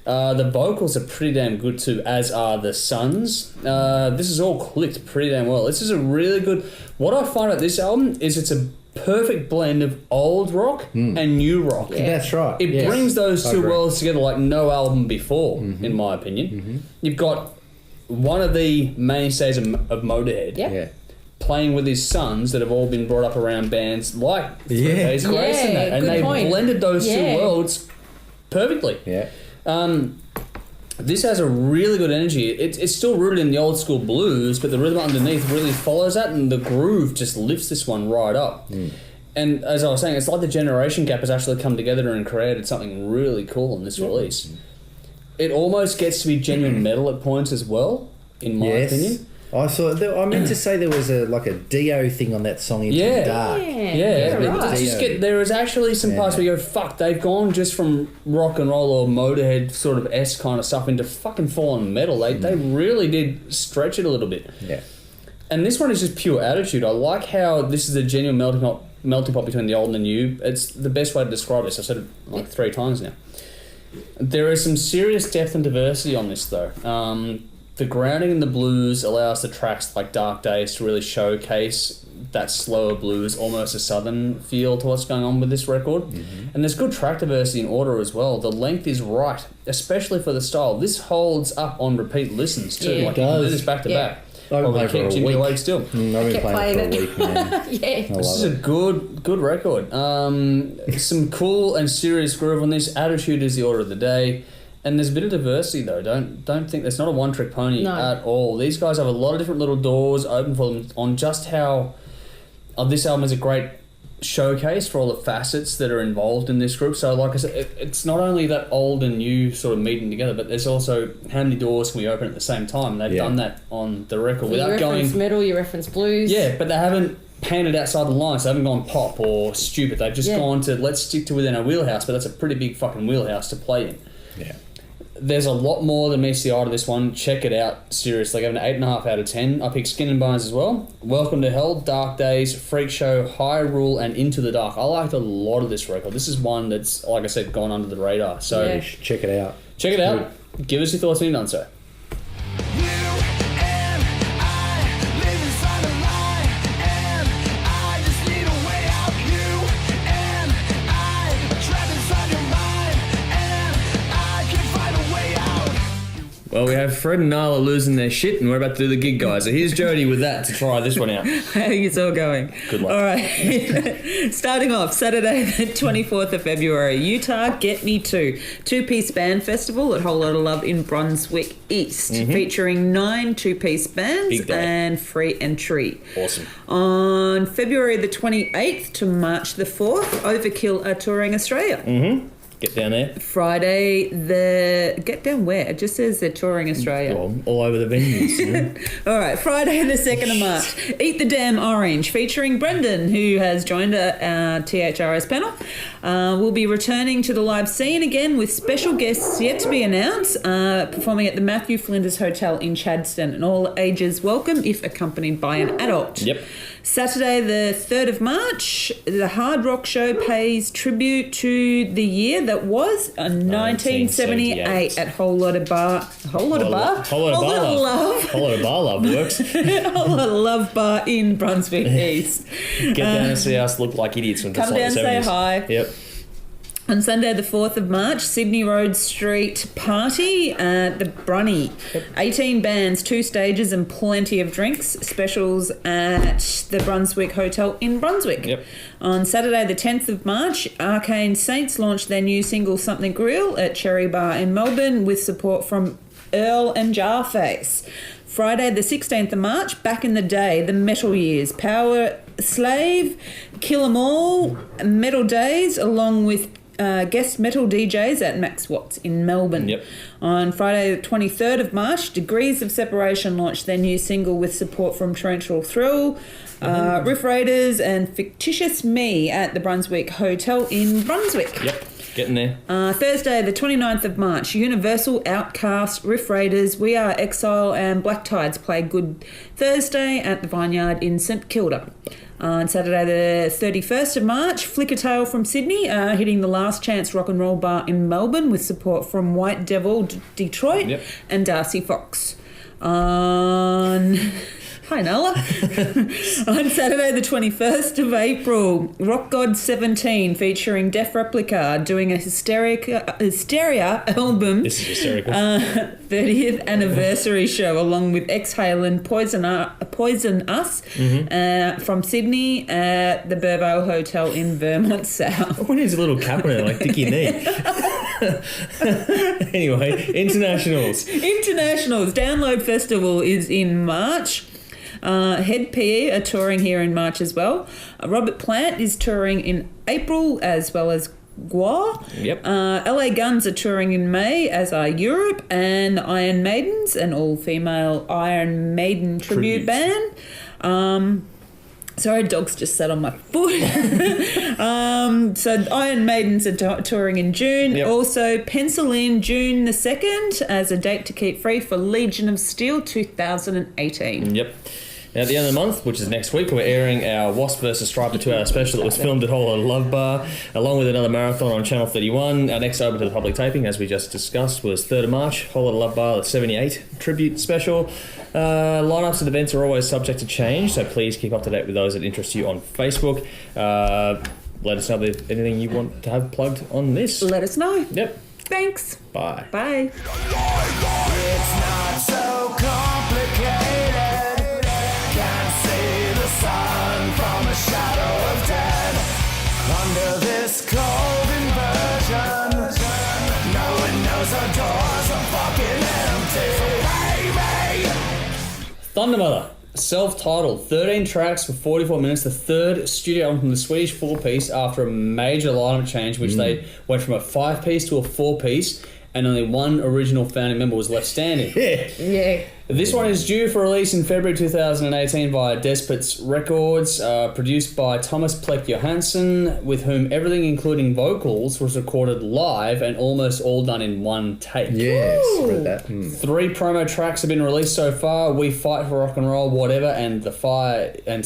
The vocals are pretty damn good too, as are the Sons. This is all clicked pretty damn well. This is a really good... What I find about this album is it's a perfect blend of old rock and new rock. Yeah. That's right. It brings those two worlds together like no album before, in my opinion. You've got one of the mainstays of Motorhead playing with his sons that have all been brought up around bands like Three Days Grace and that. And they've blended those two worlds perfectly. Yeah. This has a really good energy. It's still rooted in the old school blues, but the rhythm underneath really follows that, and the groove just lifts this one right up. And as I was saying, it's like the generation gap has actually come together and created something really cool in this release. It almost gets to be genuine metal at points as well, in my opinion. I meant to say there was a Dio thing on that song Into the Dark. There is actually some parts where you go, fuck, they've gone just from rock and roll or Motorhead sort of S kind of stuff into fucking full-on metal. They really did stretch it a little bit. Yeah. And this one is just pure attitude. I like how this is a genuine melting pot between the old and the new. It's the best way to describe this. I've said it like 3 times now. There is some serious depth and diversity on this, though. The grounding in the blues allows the tracks like Dark Days to really showcase that slower blues, almost a southern feel to what's going on with this record. And there's good track diversity in order as well. The length is right, especially for the style. This holds up on repeat listens too. It does. Do this back to back. I've been playing for a week. Awake still. I've been playing it for a week, man. This is a good record. Some cool and serious groove on this. Attitude is the order of the day. And there's a bit of diversity though. Don't think there's not a one-trick pony at all. These guys have a lot of different little doors open for them on just how this album is a great showcase for all the facets that are involved in this group. So like I said, it's not only that old and new sort of meeting together, but there's also how many doors can we open at the same time. And they've done that on the record without going... You reference metal, you reference blues. Yeah, but they haven't painted outside the lines. They haven't gone pop or stupid. They've just gone to, let's stick to within our wheelhouse, but that's a pretty big fucking wheelhouse to play in. Yeah. There's a lot more than meets the eye to this one. Check it out. Seriously, I give it an 8.5 out of 10. I picked Skin and Bones as well. Welcome to Hell, Dark Days, Freak Show, High Rule, and Into the Dark. I liked a lot of this record. This is one that's, like I said, gone under the radar. So you should check it out. Check it out. Give us your thoughts when you've done so. Well, we have Fred and Nala losing their shit, and we're about to do the gig, guys. So here's Jody with that to try this one out. How it's all going? Good luck. All right. Starting off, Saturday the 24th of February, Utah, Get Me To. 2-piece band festival at Whole Lotta Love in Brunswick East, featuring 9 2-piece bands and free entry. Awesome. On February the 28th to March the 4th, Overkill are touring Australia. Get down there. Friday, get down where? It just says they're touring Australia. Well, all over the venues. All right, Friday the 2nd of March. Eat the Damn Orange, featuring Brendan, who has joined our THRS panel. We'll be returning to the live scene again with special guests yet to be announced, performing at the Matthew Flinders Hotel in Chadstone, and all ages welcome if accompanied by an adult. Yep. Saturday the 3rd of March, the Hard Rock Show pays tribute to the year that was 1978 at Whole Lot of Love. Whole Lot of Bar Love works. Whole Lot of Love Bar in Brunswick East. Get down and see us look like idiots when Come down, say hi. Yep. On Sunday the 4th of March, Sydney Road Street Party at the Brunny. 18 bands, 2 stages and plenty of drinks. Specials at the Brunswick Hotel in Brunswick. Yep. On Saturday the 10th of March, Arcane Saints launched their new single Something Grill at Cherry Bar in Melbourne with support from Earl and Jarface. Friday the 16th of March, back in the day, the Metal Years, Power Slave, Kill 'Em All, Metal Days, along with guest metal DJs at Max Watts in Melbourne. Yep. On Friday the 23rd of March, Degrees of Separation launched their new single with support from Torrential Thrill, Riff Raiders and Fictitious Me at the Brunswick Hotel in Brunswick. Yep. Getting there. Thursday the 29th of March, Universal, Outcast, Riff Raiders, We Are Exile and Black Tides play Good Thursday at the Vineyard in St Kilda. On Saturday the 31st of March, Flickertail from Sydney hitting the Last Chance Rock and Roll Bar in Melbourne with support from White Devil Detroit and Darcy Fox. Hi, Nala. On Saturday the 21st of April, Rock God 17 featuring Def Replica doing a Hysteria album. This is hysterical. 30th anniversary show along with Exhale and Poison Us from Sydney at the Burbo Hotel in Vermont South. What is a little cap on it, like Dickie Knee? Anyway, internationals. Download Festival is in March. Head PE are touring here in March as well. Robert Plant is touring in April as well as Gua. Yep. LA Guns are touring in May, as are Europe, and Iron Maidens, an all-female Iron Maiden tribute band. Sorry, dog's just sat on my foot. So Iron Maidens are touring in June. Yep. Also, pencil in June the 2nd as a date to keep free for Legion of Steel 2018. Yep. Now, at the end of the month, which is next week, we're airing our Wasp vs. Striper 2-hour special that was filmed at Whole Lot of Love Bar, along with another marathon on Channel 31. Our next open to the public taping, as we just discussed, was 3rd of March, Whole Lot of Love Bar, the 78 tribute special. Lineups and events are always subject to change, so please keep up to date with those that interest you on Facebook. Let us know if there's anything you want to have plugged on this. Let us know. Yep. Thanks. Bye. Bye. It's not so complicated. Can't see the sun from the shadow of death. Under this cold inversion, no one knows the doors are fucking empty. Pay me. Thundermother, self-titled, 13 tracks for 44 minutes, the 3rd studio album from the Swedish 4-piece after a major lineup change, which they went from a 5-piece to a 4-piece, and only one original founding member was left standing. Yeah. This one is due for release in February 2018 via Despots Records, produced by Thomas Pleck Johansson, with whom everything including vocals was recorded live and almost all done in one take. Yes, read that. 3 promo tracks have been released so far: We Fight for Rock and Roll, Whatever, and Fire in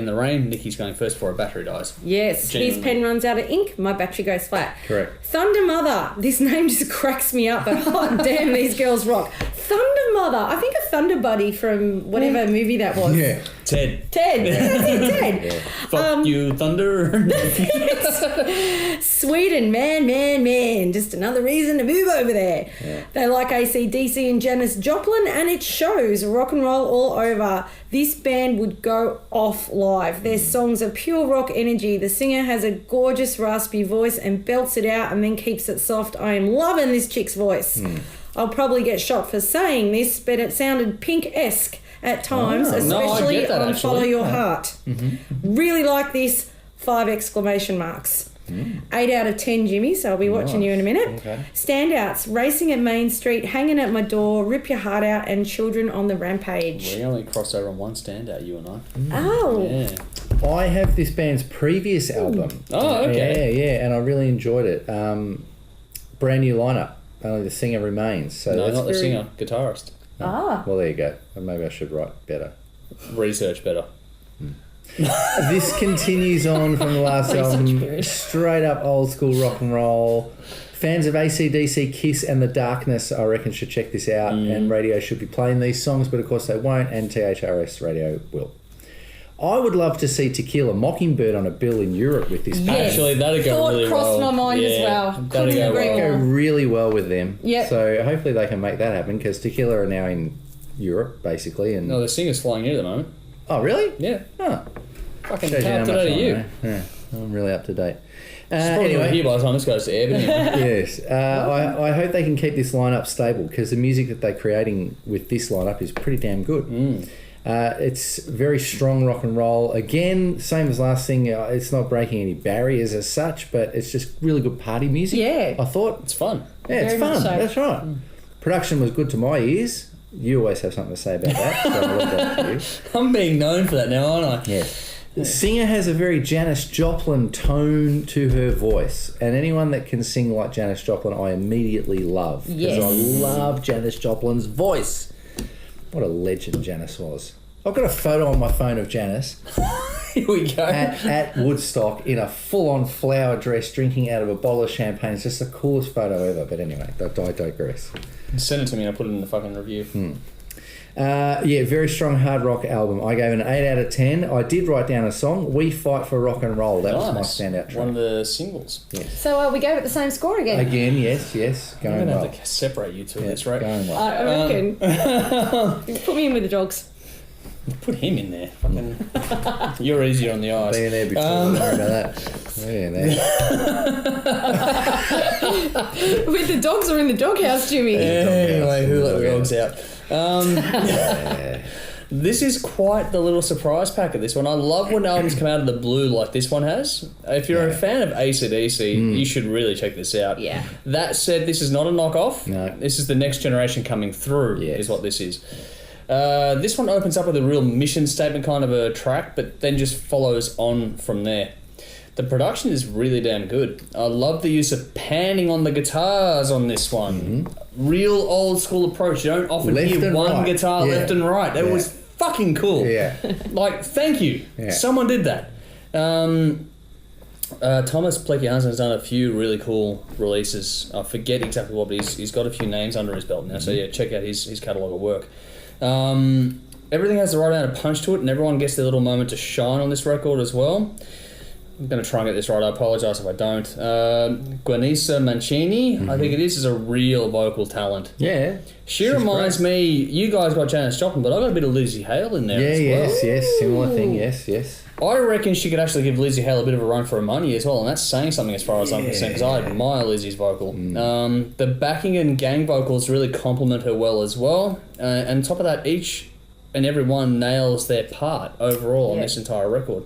the Rain. Nikki's going first before a battery dies. Yes, his pen runs out of ink, my battery goes flat. Correct. Thundermother, this name just cracks me up, but hot damn, these girls rock. Thundermother, I think a Thunder Buddy from whatever movie that was. Yeah. Ted. Ted. Fuck you, Thunder. Sweden, man. Just another reason to move over there. Yeah. They like AC/DC and Janis Joplin, and it shows. Rock and roll all over. This band would go off live. Their songs are pure rock energy. The singer has a gorgeous raspy voice and belts it out and then keeps it soft. I am loving this chick's voice. I'll probably get shot for saying this, but it sounded Pink-esque at times, especially on Follow Your Heart. Really like this, 5 exclamation marks. 8 out of 10, Jimmy, so I'll be watching you in a minute. Okay. Standouts, Racing at Main Street, Hanging at My Door, Rip Your Heart Out, and Children on the Rampage. We only crossed over on one standout, you and I. Oh. Yeah. I have this band's previous album. Oh, okay. Yeah, and I really enjoyed it. Brand new lineup. Only the singer remains. So No, that's not the singer, guitarist. Ah. Well, there you go. Maybe I should write better. Research better. This continues on from the last Research album. period. Straight up old school rock and roll. Fans of AC/DC, Kiss and The Darkness, I reckon, should check this out. And radio should be playing these songs, but of course they won't, and THRS Radio will. I would love to see Tequila Mockingbird on a bill in Europe with this band. Actually, that'd go Thought really crossed well. my mind as well. That'd Couldn't go agree well. more. Go really well with them. Yep. So hopefully they can make that happen, because Tequila are now in Europe, basically. And No, the singer's flying in at the moment. oh, really? Yeah. Oh, Fucking shows you how up much to I date you. know. Yeah, I'm really up to date. Probably Anyway, here by the time this goes to air, but anyway. yes. I hope they can keep this lineup stable, because the music that they're creating with this lineup is pretty damn good. It's very strong rock and roll. Again, same as last thing, it's not breaking any barriers as such, but it's just really good party music. Yeah. I thought. It's fun. Yeah, it's Very much fun. so. That's right. Production was good to my ears. You always have something to say about that. So I'll leave that to you. I'm being known for that now, aren't I? Yeah. The singer has a very Janis Joplin tone to her voice, and anyone that can sing like Janis Joplin, I immediately love. Because Yes. I love Janis Joplin's voice. What a legend Janis was. I've got a photo on my phone of Janis Here we go. at Woodstock in a full-on flower dress, drinking out of a bottle of champagne. It's just the coolest photo ever. But anyway, I digress. Send it to me and I'll put it in the fucking review. Yeah, very strong hard rock album. I gave it an 8 out of 10. I did write down a song, We Fight for Rock and Roll. That was my Nice. standout track. One of the singles. So we gave it the same score again. Again, yes, I'm going going to well. have to separate you two at Yeah, this rate. going well. I reckon. Put me in with the dogs. Put him in there. Fucking. You're easier on the eyes. Been there before, don't worry about that. Yeah, there. With the dogs or in the doghouse, Jimmy. Anyway, who let the Doghouse. dogs out? This is quite the little surprise pack of this one. I love when albums come out of the blue like this one has. If you're a fan of AC/DC, you should really check this out. Yeah. That said, this is not a knockoff. No. This is the next generation coming through, Yes. is what this is. This one opens up with a real mission statement kind of a track, but then just follows on from there. The production is really damn good. I love the use of panning on the guitars on this one. Real old school approach. You don't often Left hear and one right. guitar Yeah. left and right. That Yeah. was fucking cool. Yeah. Like, thank you. Yeah. Someone did that. Thomas Plekiansen has done a few really cool releases. I forget exactly what, but he's got a few names under his belt now. So yeah, check out his catalogue of work. Everything has the right amount of punch to it, and everyone gets their little moment to shine on this record as well. I'm going to try and get this right. I apologise if I don't. Guanisa Mancini, I think it is a real vocal talent. Yeah. She She's reminds great. me, you guys got Janis Joplin, but I got a bit of Lizzie Hale in there Yeah, as well. yes. Similar thing, yes. I reckon she could actually give Lizzie Hale a bit of a run for her money as well, and that's saying something as far as I'm concerned, because I admire Lizzie's vocal. The backing and gang vocals really complement her well as well, and on top of that, each and every one nails their part overall on this entire record.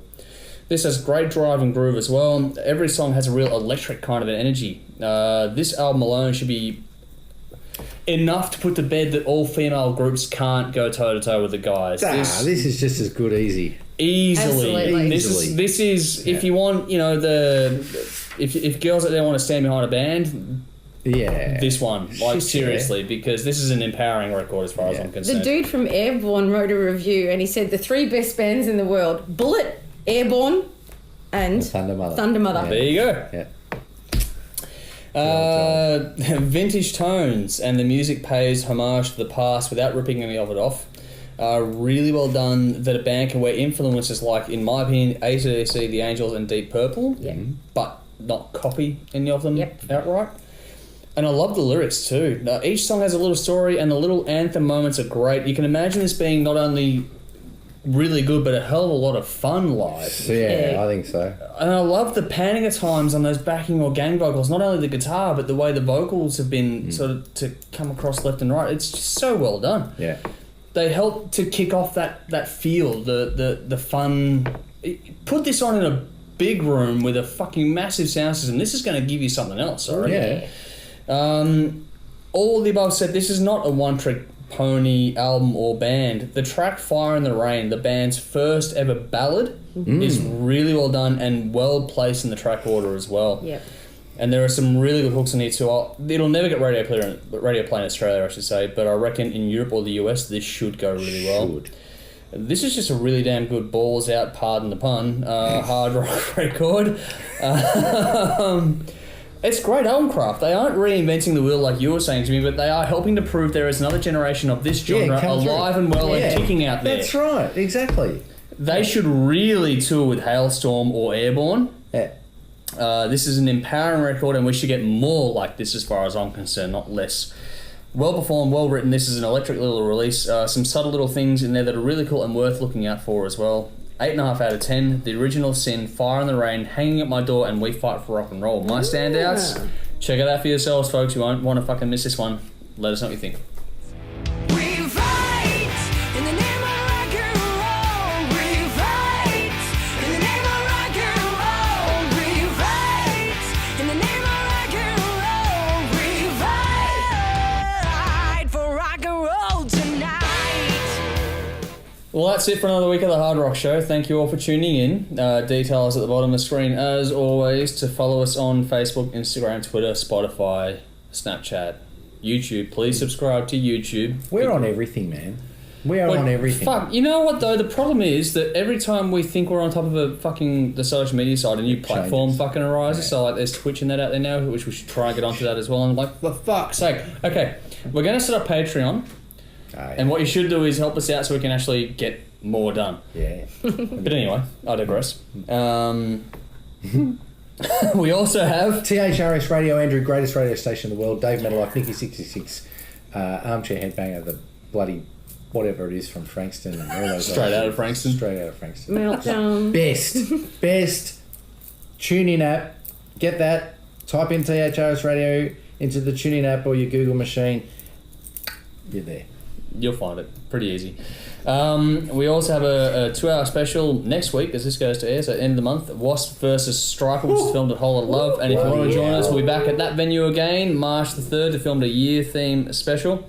This has great drive and groove as well. Every song has a real electric kind of an energy. This album alone should be enough to put to bed that all female groups can't go toe-to-toe with the guys. This is just as good easy. Easily. Absolutely. This is if you want, you know, if girls out there want to stand behind a band, Yeah. this one, like, Shit, seriously, because this is an empowering record as far as I'm The concerned. dude from Airborne wrote a review and he said the 3 best bands in the world: Bullet, Airborne, and Thundermother. There you go. Yeah. Vintage tones, and the music pays homage to the past without ripping any of it off. Really well done that a band can wear influences like, in my opinion, AC/DC, The Angels, and Deep Purple, but not copy any of them outright. And I love the lyrics too. Now, each song has a little story, and the little anthem moments are great. You can imagine this being not only really good, but a hell of a lot of fun live. Yeah, I think so. And I love the panning at times on those backing or gang vocals, not only the guitar, but the way the vocals have been sort of to come across left and right. It's just so well done. Yeah. They help to kick off that feel, the fun. Put this on in a big room with a fucking massive sound system. This is going to give you something else, I reckon. Yeah. All the above said, this is not a one-trick pony album or band. The track Fire in the Rain, the band's first ever ballad, is really well done and well placed in the track order as well. Yep. And there are some really good hooks in here too. It'll never get radio play in Australia, I should say, but I reckon in Europe or the US this should go really well. This is just a really damn good balls out, pardon the pun, hard rock record. It's great album craft. They aren't reinventing the wheel like you were saying to me, but they are helping to prove there is another generation of this genre alive and well and kicking out there. That's right, exactly. They should really tour with Hailstorm or Airborne. Yeah. This is an empowering record and we should get more like this as far as I'm concerned, not less. Well performed, well written. This is an electric little release. Some subtle little things in there that are really cool and worth looking out for as well. 8.5 out of 10. The Original Sin, Fire in the Rain, Hanging at My Door, and We Fight for Rock and Roll. My standouts. Check it out for yourselves, folks. You won't want to fucking miss this one. Let us know what you think. We fight in the name of rock and roll. We fight in the name of rock and roll. We fight in the name of rock and roll. We fight for rock and roll tonight. Well, that's it for another week of the Hard Rock Show. Thank you all for tuning in. Details at the bottom of the screen, as always, to follow us on Facebook, Instagram, Twitter, Spotify, Snapchat, YouTube. Please subscribe to YouTube. We're on everything, man. We are on everything. Fuck, you know what though? The problem is that every time we think we're on top of the social media side, a new platform fucking arises. Yeah. So like, there's Twitch and that out there now, which we should try and get onto that as well. And I'm like, for fuck's sake. Okay, we're going to set up Patreon. And what you should do is help us out so we can actually get more done. Yeah. But anyway, I digress. We also have THRS Radio, Andrew, greatest radio station in the world. Dave Metalife, Nicky 66, Armchair Headbanger, the bloody whatever it is from Frankston. And all those Straight out of Frankston. Meltdown. Best TuneIn app. Get that. Type in THRS Radio into the TuneIn app or your Google machine. You're there. You'll find it. Pretty easy. We also have a 2-hour special next week as this goes to air, so end of the month. Wasp versus Striper, which is filmed at Whole Lot of Love. And if you want to join us, we'll be back at that venue again, March the 3rd, to film a year theme special.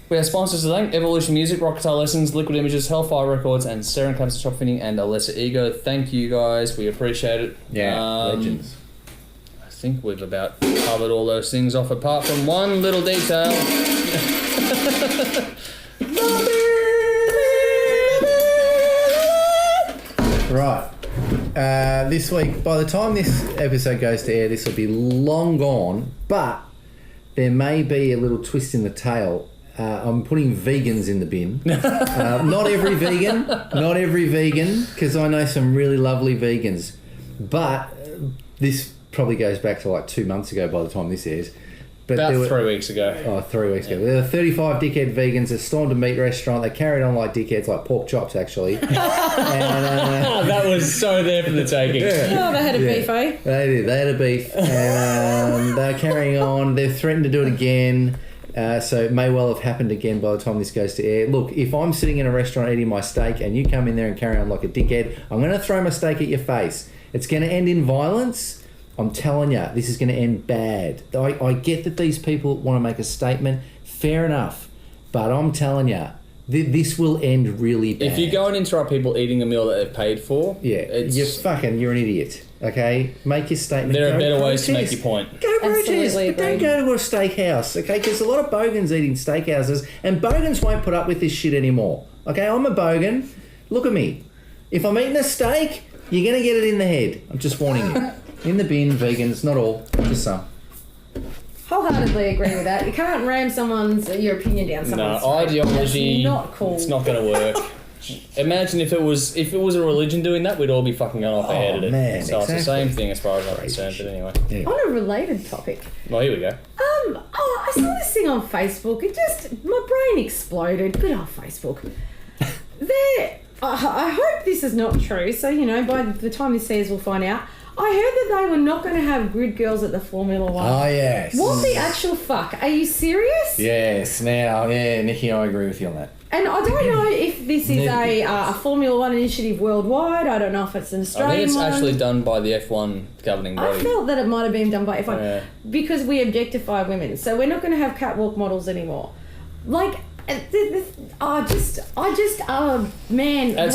We have sponsors to thank: Evolution Music, Rock Guitar Lessons, Liquid Images, Hellfire Records, and Saren Campbell Shop Fitting, and Alessa Ego. Thank you guys. We appreciate it. Yeah, legends. I think we've about covered all those things off, apart from one little detail. Right. This week, by the time this episode goes to air, this will be long gone, but there may be a little twist in the tail. I'm putting vegans in the bin. Not every vegan, because I know some really lovely vegans. But this probably goes back to like 2 months ago by the time this airs. But about 3 weeks ago. Oh, 3 weeks ago. There were 35 dickhead vegans that stormed a meat restaurant. They carried on like dickheads, like pork chops, actually. And, that was so there for the taking. Oh, they had a beef, eh? They did. They had a beef. And they're carrying on. They've threatened to do it again. So it may well have happened again by the time this goes to air. Look, if I'm sitting in a restaurant eating my steak and you come in there and carry on like a dickhead, I'm going to throw my steak at your face. It's going to end in violence. I'm telling you, this is going to end bad. I get that these people want to make a statement. Fair enough. But I'm telling you, this will end really bad. If you go and interrupt people eating a meal that they've paid for, you're an idiot. Okay? Make your statement. There are better ways to make your point. Go protest, but don't go to a steakhouse, okay? Because a lot of bogans eating steakhouses, and bogans won't put up with this shit anymore. Okay? I'm a bogan. Look at me. If I'm eating a steak, you're going to get it in the head. I'm just warning you. In the bin, vegans, not all, just some. Wholeheartedly agree with that. You can't ram your opinion down someone's throat. Ideology. That's not cool. It's not going to work. Imagine if it was a religion doing that, we'd all be fucking going off our head at it. Man, so exactly. It's the same thing as far as I'm concerned. But anyway. Yeah. On a related topic. Well, here we go. I saw this thing on Facebook. My brain exploded. Good old Facebook. I hope this is not true. So, by the time this airs, we'll find out. I heard that they were not going to have grid girls at the Formula One. Oh, yes. What the actual fuck? Are you serious? Yes. Now, Nikki, I agree with you on that. And I don't know if this is a Formula One initiative worldwide. I don't know if it's an Australian I think it's one. actually done by the F1 governing body. I felt that it might have been done by F1 because we objectify women. So we're not going to have catwalk models anymore. Like, man, the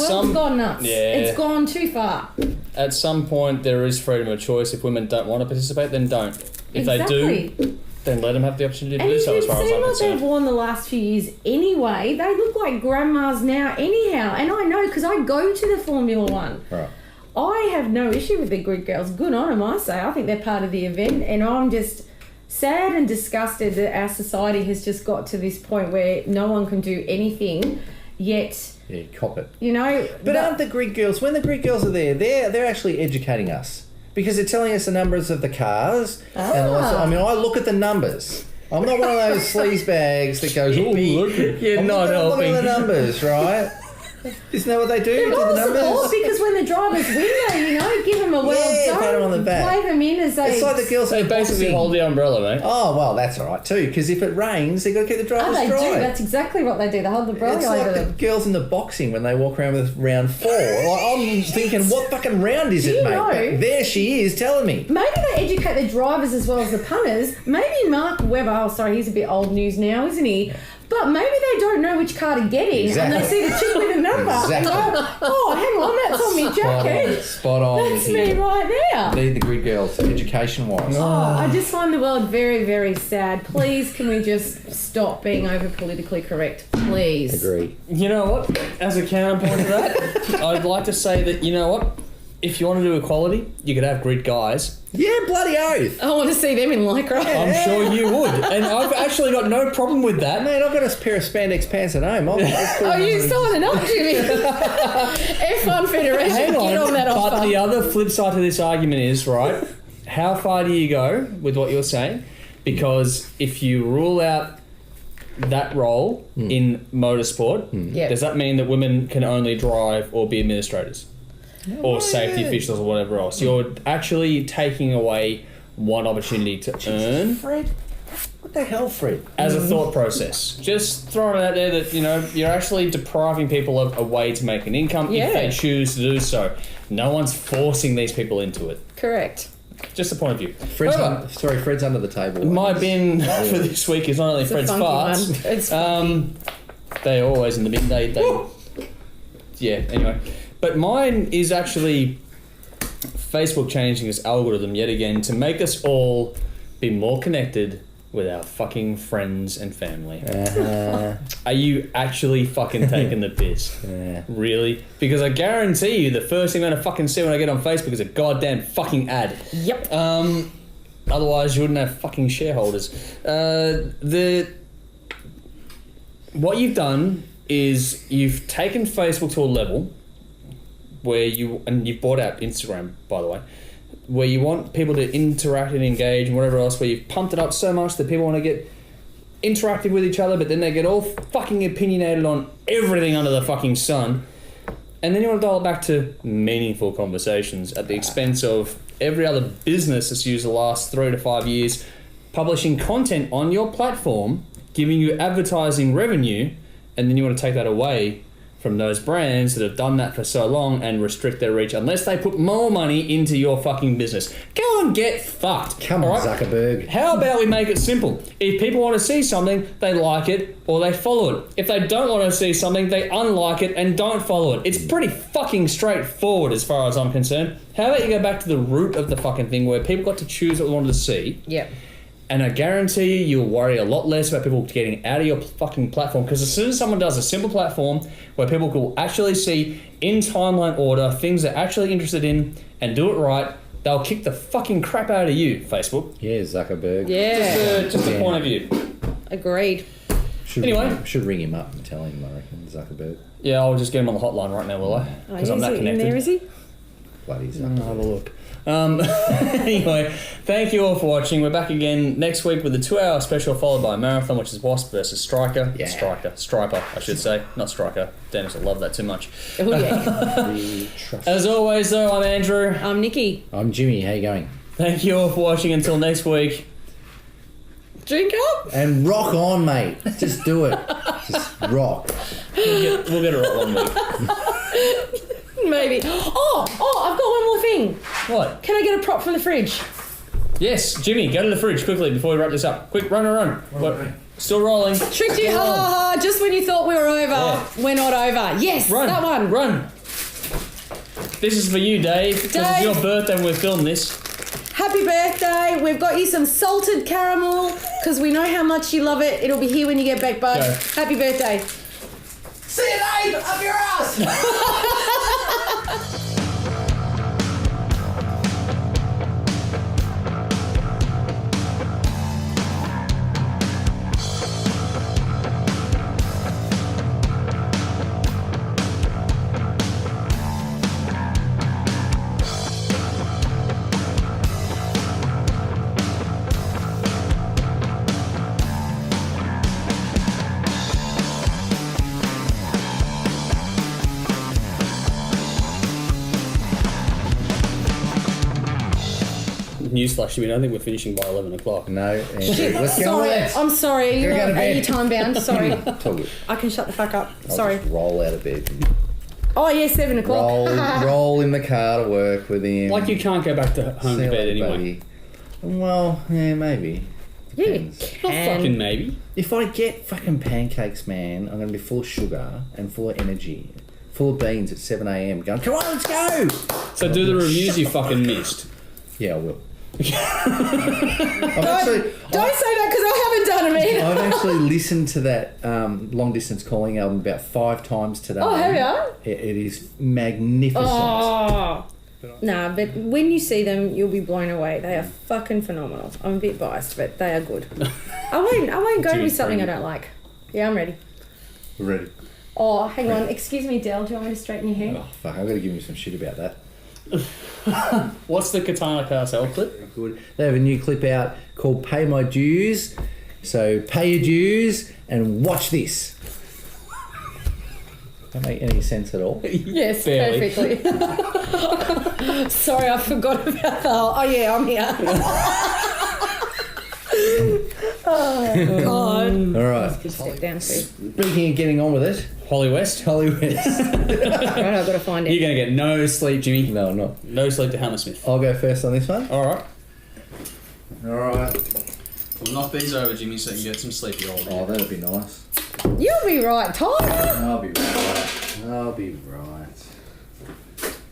world's gone nuts. Yeah. It's gone too far. At some point, there is freedom of choice. If women don't want to participate, then don't. If they do, then let them have the opportunity to do so, as far as I'm And you've seen what concerned. they've worn the last few years anyway. They look like grandmas now anyhow. And I know because I go to the Formula One. Right. I have no issue with the grid girls. Good on them, I say. I think they're part of the event. And I'm just sad and disgusted that our society has just got to this point where no one can do anything, yet... Yeah, cop it. You know... But aren't the grid girls... When the grid girls are there, they're actually educating us. Because they're telling us the numbers of the cars. And also, I mean, I look at the numbers. I'm not one of those sleaze bags that goes, oh, look at... You're not helping. I'm looking at the numbers, right? Isn't that what they do? They're Do moral the numbers? support because when the drivers win, though, you know, give them a well pat them on the back. play them in as they... It's like the girls They in basically boxing. hold the umbrella, mate. Oh, well, that's all right too, because if it rains, they've got to keep the drivers they dry. do. That's exactly what they do. They hold the umbrella It's over like the them. girls in the boxing when they walk around with round 4. Like, I'm thinking, what fucking round is Do it, you mate? know- But there she is telling me. Maybe they educate the drivers as well as the punters. Maybe Mark Webber, oh sorry, he's a bit old news now, isn't he? But maybe they don't know which car to get in, Exactly. and they see the chick with a number and Exactly. go, oh, hang on, that's on me jacket. Spot on. That's me right there. They're the grid girls, education-wise. Oh, I just find the world very, very sad. Please, can we just stop being over politically correct? Please. Agree. You know what? As a counterpoint to that, I'd like to say that, you know what? If you want to do equality, you could have grid guys. Yeah, bloody oath. I want to see them in Lycra. I'm sure you would. And I've actually got no problem with that. Man, I've got a pair of spandex pants at home. Oh, you signing up, Jimmy? F1 Federation, Hang get on that but offer. the other flip side to this argument is, right, how far do you go with what you're saying? Because if you rule out that role in motorsport, Yep. does that mean that women can only drive or be administrators? Or safety officials or whatever else? You're actually taking away one opportunity to earn Fred? What the hell, Fred? as a thought process. Just throwing it out there that, you know, you're actually depriving people of a way to make an income if they choose to do so. No one's forcing these people into it. Correct. Just a point of view. Fred's However, Fred's under the table. my bin for this week is not only It's a Fred's funky farts. one. It's funky. They're always in the bin. They yeah, anyway. But mine is actually Facebook changing its algorithm yet again to make us all be more connected with our fucking friends and family. Are you actually fucking taking the piss? Really? Because I guarantee you the first thing I'm gonna fucking see when I get on Facebook is a goddamn fucking ad. Yep. Otherwise you wouldn't have fucking shareholders. What you've done is you've taken Facebook to a level where you've bought out Instagram, by the way, where you want people to interact and engage and whatever else, where you've pumped it up so much that people want to get interactive with each other, but then they get all fucking opinionated on everything under the fucking sun. And then you want to dial it back to meaningful conversations at the expense of every other business that's used the last 3 to 5 years publishing content on your platform, giving you advertising revenue, and then you want to take that away from those brands that have done that for so long and restrict their reach unless they put more money into your fucking business. Go and get fucked. Come on, Zuckerberg. How about we make it simple? If people want to see something, they like it or they follow it. If they don't want to see something, they unlike it and don't follow it. It's pretty fucking straightforward as far as I'm concerned. How about you go back to the root of the fucking thing where people got to choose what they wanted to see? Yep. And I guarantee you, you'll worry a lot less about people getting out of your fucking platform, because as soon as someone does a simple platform where people will actually see in timeline order things they're actually interested in and do it right, they'll kick the fucking crap out of you, Facebook. Yeah, Zuckerberg. Yeah. Just a point of view. Agreed. Should ring him up and tell him, I reckon, Zuckerberg. Yeah, I'll just get him on the hotline right now, will I? Because I'm that in connected. there, is he? Bloody I'll Zuckerberg. have a look. Anyway, thank you all for watching. We're back again next week with a 2-hour special followed by a marathon, which is Wasp versus Striker. Yeah. Striper, I should say, not Striker. Dennis will love that too much. Oh, yeah. As always, though, I'm Andrew. I'm Nikki. I'm Jimmy. How you going? Thank you all for watching. Until next week, drink up. And rock on, mate. Just do it. Just rock. We'll get it right one week. Maybe. Oh, I've got one more thing. What? Can I get a prop from the fridge? Yes, Jimmy, go to the fridge quickly before we wrap this up. Quick, run. What? Still rolling. Tricked you, ha ha ha. Just when you thought we were over, we're not over. Yes, that one. Run. This is for you, Dave. Because it's your birthday when we film this. Happy birthday. We've got you some salted caramel because we know how much you love it. It'll be here when you get back, bud. Go. Happy birthday. See you, Dave! Up your ass! Newsflash, I don't think we're finishing by 11 o'clock. No, Andrew. Shit, Let's go sorry. with I'm sorry. You're Go to not bed. you time bound. Sorry. Totally. I can shut the fuck up. I'll Sorry. just roll out of bed. Oh, yeah, 7 o'clock. Roll in the car to work with him. Like you can't go back to home See to you bed later, anyway. buddy. Well, yeah, maybe. Yeah, you Depends. can. Fucking maybe. If I get fucking pancakes, man, I'm going to be full of sugar and full of energy. Full of beans at 7 a.m. going, come on, let's go! So do the reviews you fucking missed. Yeah, I will. Don't say that because I haven't done them either. I've actually listened to that long distance calling album about 5 times today. Oh, have you? It is magnificent. Oh. Nah, but when you see them, you'll be blown away. They are fucking phenomenal. I'm a bit biased, but they are good. I won't go with something I don't like. Yeah, I'm ready. We're ready. Oh, hang on. Excuse me, Del. Do you want me to straighten your hair? Oh, fuck, I've got to give you some shit about that. What's the Katana Cartel clip? Good. They have a new clip out called Pay My Dues. So pay your dues and watch this. That make any sense at all? Yes, Barely. perfectly. Sorry, I forgot about that. Oh, yeah, I'm here. Oh, God. All right. Just step down, Steve. Speaking of getting on with it, Holly West? Holly West. Right, I've got to find it. You're going to get no sleep, Jimmy. No, I'm not. No sleep to Hammersmith. I'll go first on this one. Alright. All right. We'll knock these over, Jimmy, so you can get some sleep, you old Oh, that'll be nice. You'll be right, Tom. I'll be right.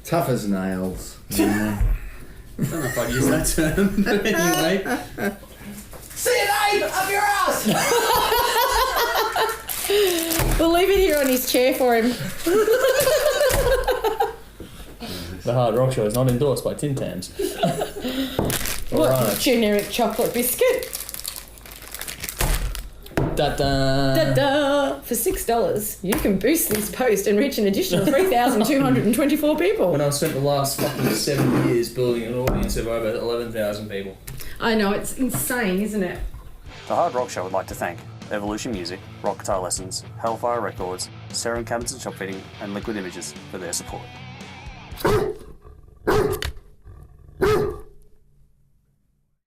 Tough as nails. Yeah. I don't know if I'd use that term, but anyway. See you, Dave! Up your ass! We'll leave it here on his chair for him. The Hard Rock Show is not endorsed by Tin Tams. What? Alright. Generic chocolate biscuit. Da-da. Da-da! For $6, you can boost this post and reach an additional 3,224 people. When I've spent the last fucking 7 years building an audience of over 11,000 people. I know, it's insane, isn't it? The Hard Rock Show would like to thank Evolution Music, Rock Guitar Lessons, Hellfire Records, Serum Cabinets and Shop Fitting, and Liquid Images for their support.